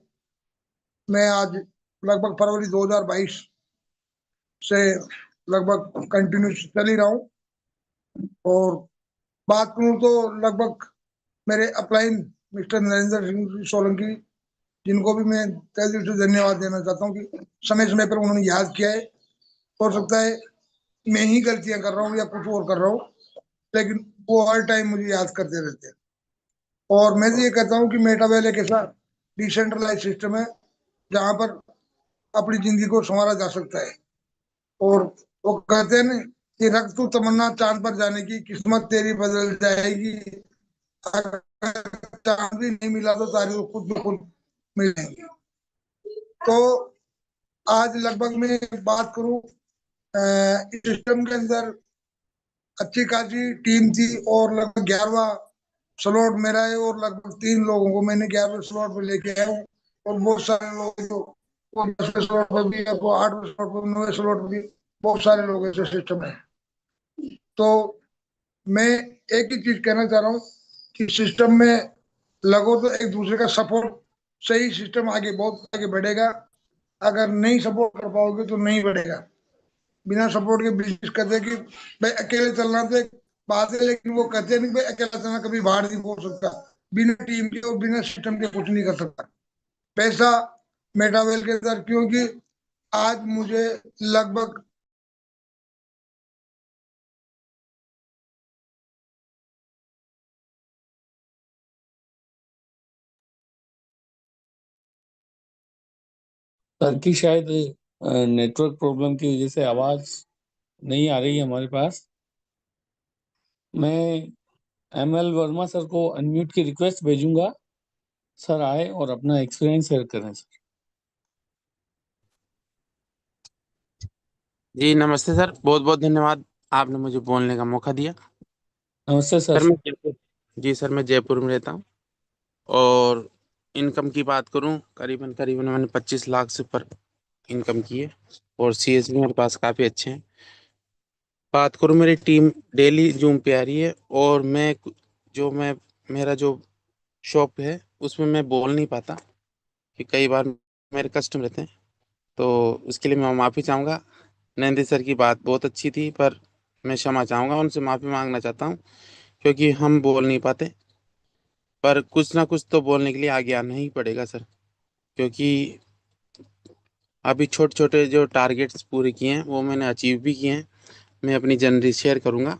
मैं आज लगभग फरवरी 2022 से लगभग कंटिन्यू चल ही रहा हूँ। और बात करूँ तो लगभग मेरे अपलाइन मिस्टर नरेंद्र सिंह सोलंकी, जिनको भी मैं तहे दिल से धन्यवाद देना चाहता हूँ कि समय समय पर उन्होंने याद किया है। हो सकता है मैं ही गलतियां कर रहा हूँ या कुछ और कर रहा हूँ, लेकिन वो हर टाइम मुझे याद करते रहते हैं। और मैं तो ये कहता हूँ कि मेटावेल एक ऐसा डिसेंट्रलाइज सिस्टम है जहाँ पर अपनी जिंदगी को संवारा जा सकता है। और वो कहते हैं ना कि रख तू तमन्ना चांद पर जाने की, किस्मत तेरी बदल जाएगी, अगर चांद भी नहीं मिला तो तारे तो खुद ब खुद मिल जाएंगे। तो आज लगभग मैं बात करूं, इस सिस्टम के अंदर अच्छी खासी टीम थी, और लगभग 11वां स्लॉट मेरा है, और लगभग 3 लोगों को मैंने 11वें स्लॉट पर लेके आया हूँ। और बहुत सारे लोग जो 10वें स्लॉट पर भी है, 8वें स्लॉट पर, 9वें स्लॉट पर भी बहुत सारे लोग ऐसे सिस्टम है। तो मैं एक ही चीज कहना चाह रहा हूँ कि सिस्टम में लगो तो एक दूसरे का सपोर्ट से ही सिस्टम आगे बहुत आगे बढ़ेगा। अगर नहीं सपोर्ट कर पाओगे तो नहीं बढ़ेगा। बिना सपोर्ट के बिजनेस करते कि भाई अकेले चलना तो एक बात है, लेकिन वो कहते नहीं भाई अकेला चलना कभी बाहर नहीं पहुंच सकता। बिना टीम के और बिना सिस्टम के कुछ नहीं कर सकता। पैसा मेटावेल के अंदर, क्योंकि आज मुझे लगभग
सर की शायद नेटवर्क प्रॉब्लम की वजह से आवाज नहीं आ रही है हमारे पास। मैं ML वर्मा सर को अनम्यूट की रिक्वेस्ट भेजूंगा, सर आए और अपना एक्सपीरियंस शेयर करें। सर
जी नमस्ते सर, बहुत बहुत धन्यवाद आपने मुझे बोलने का मौका दिया।
नमस्ते
सर
सर।
मैं जयपुर जी सर मैं जयपुर में रहता हूँ और इनकम की बात करूँ करीबन करीबन मैंने 25 लाख से ऊपर इनकम की है और CS भी मेरे पास काफ़ी अच्छे हैं। बात करूँ मेरी टीम डेली जूम पे आ रही है और मैं मेरा जो शॉप है उसमें मैं बोल नहीं पाता कि कई बार मेरे कस्टमर रहते हैं, तो उसके लिए मैं माफ़ी चाहूँगा। नंदी सर की बात बहुत अच्छी थी पर मैं क्षमा चाहूँगा, उनसे माफ़ी मांगना चाहता हूँ क्योंकि हम बोल नहीं पाते, पर कुछ ना कुछ तो बोलने के लिए आगे आना ही पड़ेगा सर। क्योंकि अभी छोटे छोटे जो टारगेट्स पूरे किए हैं वो मैंने अचीव भी किए हैं। मैं अपनी जर्नी शेयर करूँगा,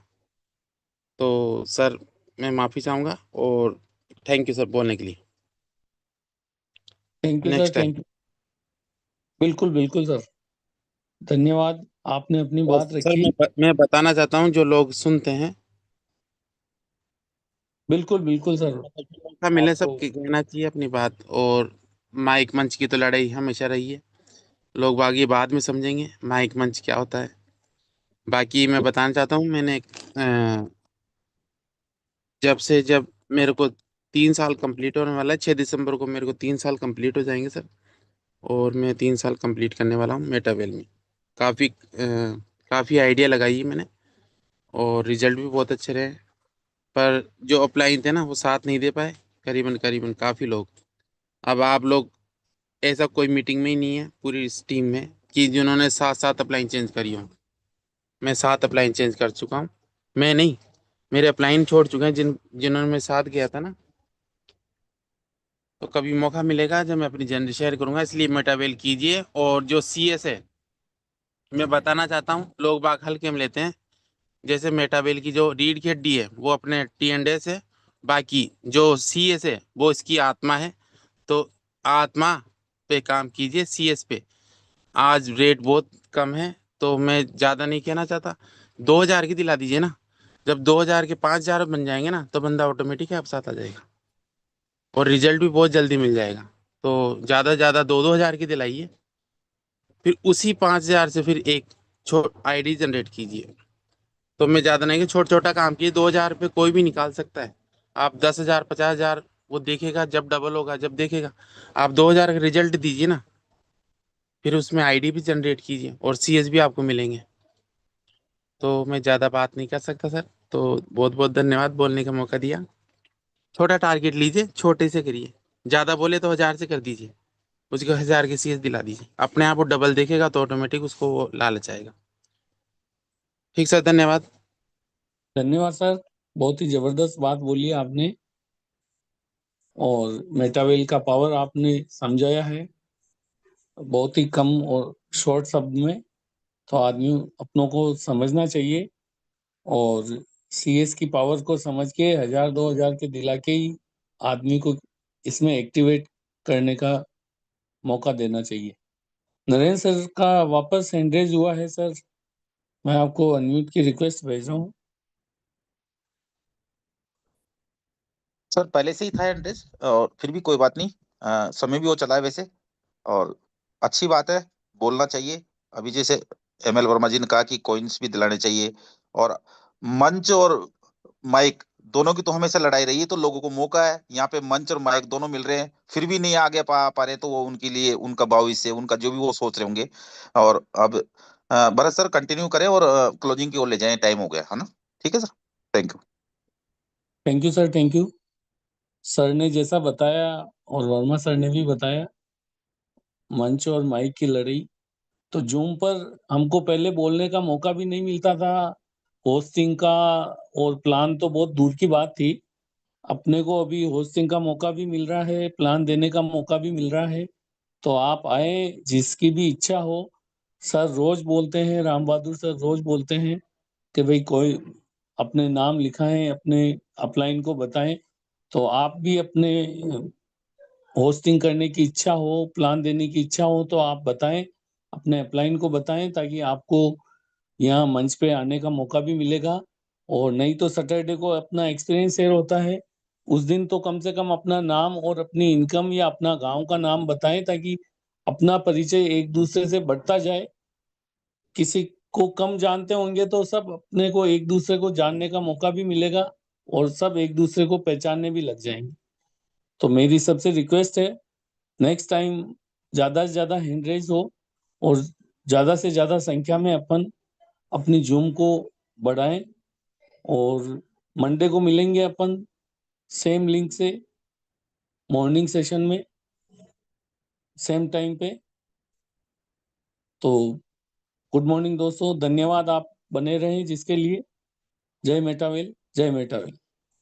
तो सर मैं माफ़ी चाहूँगा और थैंक यू सर बोलने के लिए।
Thank you sir,
next time.
Thank you. बिल्कुल बिल्कुल सर, धन्यवाद, आपने अपनी
और
बात
सर
रखी।
मैं बताना चाहता हूँ जो लोग सुनते हैं,
बिल्कुल बिल्कुल सर।
मौका मिले सब
आपको
कहना चाहिए अपनी बात। और माइक मंच की तो लड़ाई हमेशा रही है, लोग बाग ये बाद में समझेंगे माइक मंच क्या होता है। बाकी मैं बताना चाहता हूँ मैंने जब मेरे को 3 साल कंप्लीट होने वाला है, 6 दिसंबर को मेरे को 3 साल कंप्लीट हो जाएंगे सर। और मैं 3 साल कंप्लीट करने वाला हूँ मेटावेल में। काफ़ी आइडिया लगाई है मैंने और रिजल्ट भी बहुत अच्छे रहे, पर जो अपलाइन थे ना वो साथ नहीं दे पाए, करीबन करीबन काफ़ी लोग। अब आप लोग ऐसा कोई मीटिंग में ही नहीं है पूरी इस टीम में कि जिन्होंने 7 7 अपलाइन चेंज करी हो। मैं 7 अपलाइन चेंज कर चुका हूँ। मैं नहीं, मेरे अपलाइन छोड़ चुके हैं जिन्होंने मैं साथ गया था ना। तो कभी मौका मिलेगा जब मैं अपनी जर्नी शेयर करूंगा, इसलिए मेटावेल कीजिए। और जो CS है मैं बताना चाहता हूँ, लोग बाग हल्के में लेते हैं। जैसे मेटावेल की जो रीढ़ की हड्डी है वो अपने T&S है, बाकी जो CS है वो इसकी आत्मा है। तो आत्मा पे काम कीजिए, CS पे आज रेट बहुत कम है, तो मैं ज़्यादा नहीं कहना चाहता। 2000 की दिला दीजिए ना, जब 2000 के 5000 बन जाएंगे ना तो बंदा ऑटोमेटिक आप साथ आ जाएगा और रिजल्ट भी बहुत जल्दी मिल जाएगा। तो ज़्यादा से ज़्यादा 2 2 हजार की दिलाइए, फिर उसी 5000 से फिर एक ID जनरेट कीजिए। तो मैं ज़्यादा नहीं कि छोटा छोटा काम किए, 2000 पे कोई भी निकाल सकता है। आप 10 हजार 50 हजार वो देखेगा जब डबल होगा, जब देखेगा। आप 2000 का रिजल्ट दीजिए ना, फिर उसमें ID भी जनरेट कीजिए और CS भी आपको मिलेंगे। तो मैं ज़्यादा बात नहीं कर सकता सर, तो बहुत बहुत धन्यवाद बोलने का मौका दिया। छोटा टारगेट लीजिए, छोटे से करिए। ज़्यादा बोले तो 1000 से कर दीजिए, उसको 1000 की CS दिला दीजिए, अपने आप वो डबल देखेगा तो ऑटोमेटिक उसको वो लालच आएगा। ठीक सर, धन्यवाद।
धन्यवाद सर, बहुत ही जबरदस्त बात बोली आपने और मेटावेल का पावर आपने समझाया है बहुत ही कम और शॉर्ट शब्द में। तो आदमी अपनों को समझना चाहिए और CS की पावर को समझ के 1000 2000 के दिला के ही आदमी को इसमें एक्टिवेट करने का मौका देना चाहिए। नरेंद्र सर का वापस हैंड रेज हुआ है सर, मैं आपको अनम्यूट की रिक्वेस्ट भेज रहा हूँ।
सर पहले से ही था एड्रेस, और फिर भी कोई बात नहीं। समय भी वो चला है वैसे, और अच्छी बात है, बोलना चाहिए। अभी जैसे ML वर्मा जी ने कहा कि कॉइन्स भी दिलाने चाहिए, और मंच और माइक दोनों की तो हमेशा लड़ाई रही है। तो लोगों को मौका है, यहाँ पे मंच और माइक दोनों मिल रहे हैं, फिर भी नहीं आगे पा रहे, तो वो उनके लिए उनका भविष्य, उनका जो भी वो सोच रहे होंगे। और अब भरत सर कंटिन्यू करें और क्लोजिंग की ओर ले जाएं, टाइम हो गया है ना। ठीक है sir. Thank you.
Thank you sir, thank you. Sir ने जैसा बताया और वर्मा सर ने भी बताया, मंच और माइक की लड़ाई, तो जूम पर हमको पहले बोलने का मौका भी नहीं मिलता था, होस्टिंग का और प्लान तो बहुत दूर की बात थी। अपने को अभी होस्टिंग का मौका भी मिल रहा है, प्लान देने का मौका भी मिल रहा है। तो आप आए, जिसकी भी इच्छा हो। सर रोज बोलते हैं, राम बहादुर सर रोज बोलते हैं कि भाई कोई अपने नाम लिखाएं, अपने अपलाइन को बताएं। तो आप भी अपने होस्टिंग करने की इच्छा हो, प्लान देने की इच्छा हो, तो आप बताएं, अपने अपलाइन को बताएं, ताकि आपको यहाँ मंच पे आने का मौका भी मिलेगा। और नहीं तो सैटरडे को अपना एक्सपीरियंस शेयर होता है, उस दिन तो कम से कम अपना नाम और अपनी इनकम या अपना गांव का नाम बताएं, ताकि अपना परिचय एक दूसरे से बढ़ता जाए। किसी को कम जानते होंगे तो सब अपने को एक दूसरे को जानने का मौका भी मिलेगा और सब एक दूसरे को पहचानने भी लग जाएंगे। तो मेरी सबसे रिक्वेस्ट है, नेक्स्ट टाइम ज्यादा से ज्यादा हैंड रेज हो और ज्यादा से ज्यादा संख्या में अपन अपनी जूम को बढ़ाएं। और मंडे को मिलेंगे अपन सेम लिंक से, मॉर्निंग सेशन में, सेम टाइम पे। तो गुड मॉर्निंग दोस्तों, धन्यवाद आप बने रहें जिसके लिए। जय मेटावेल, जय मेटावेल।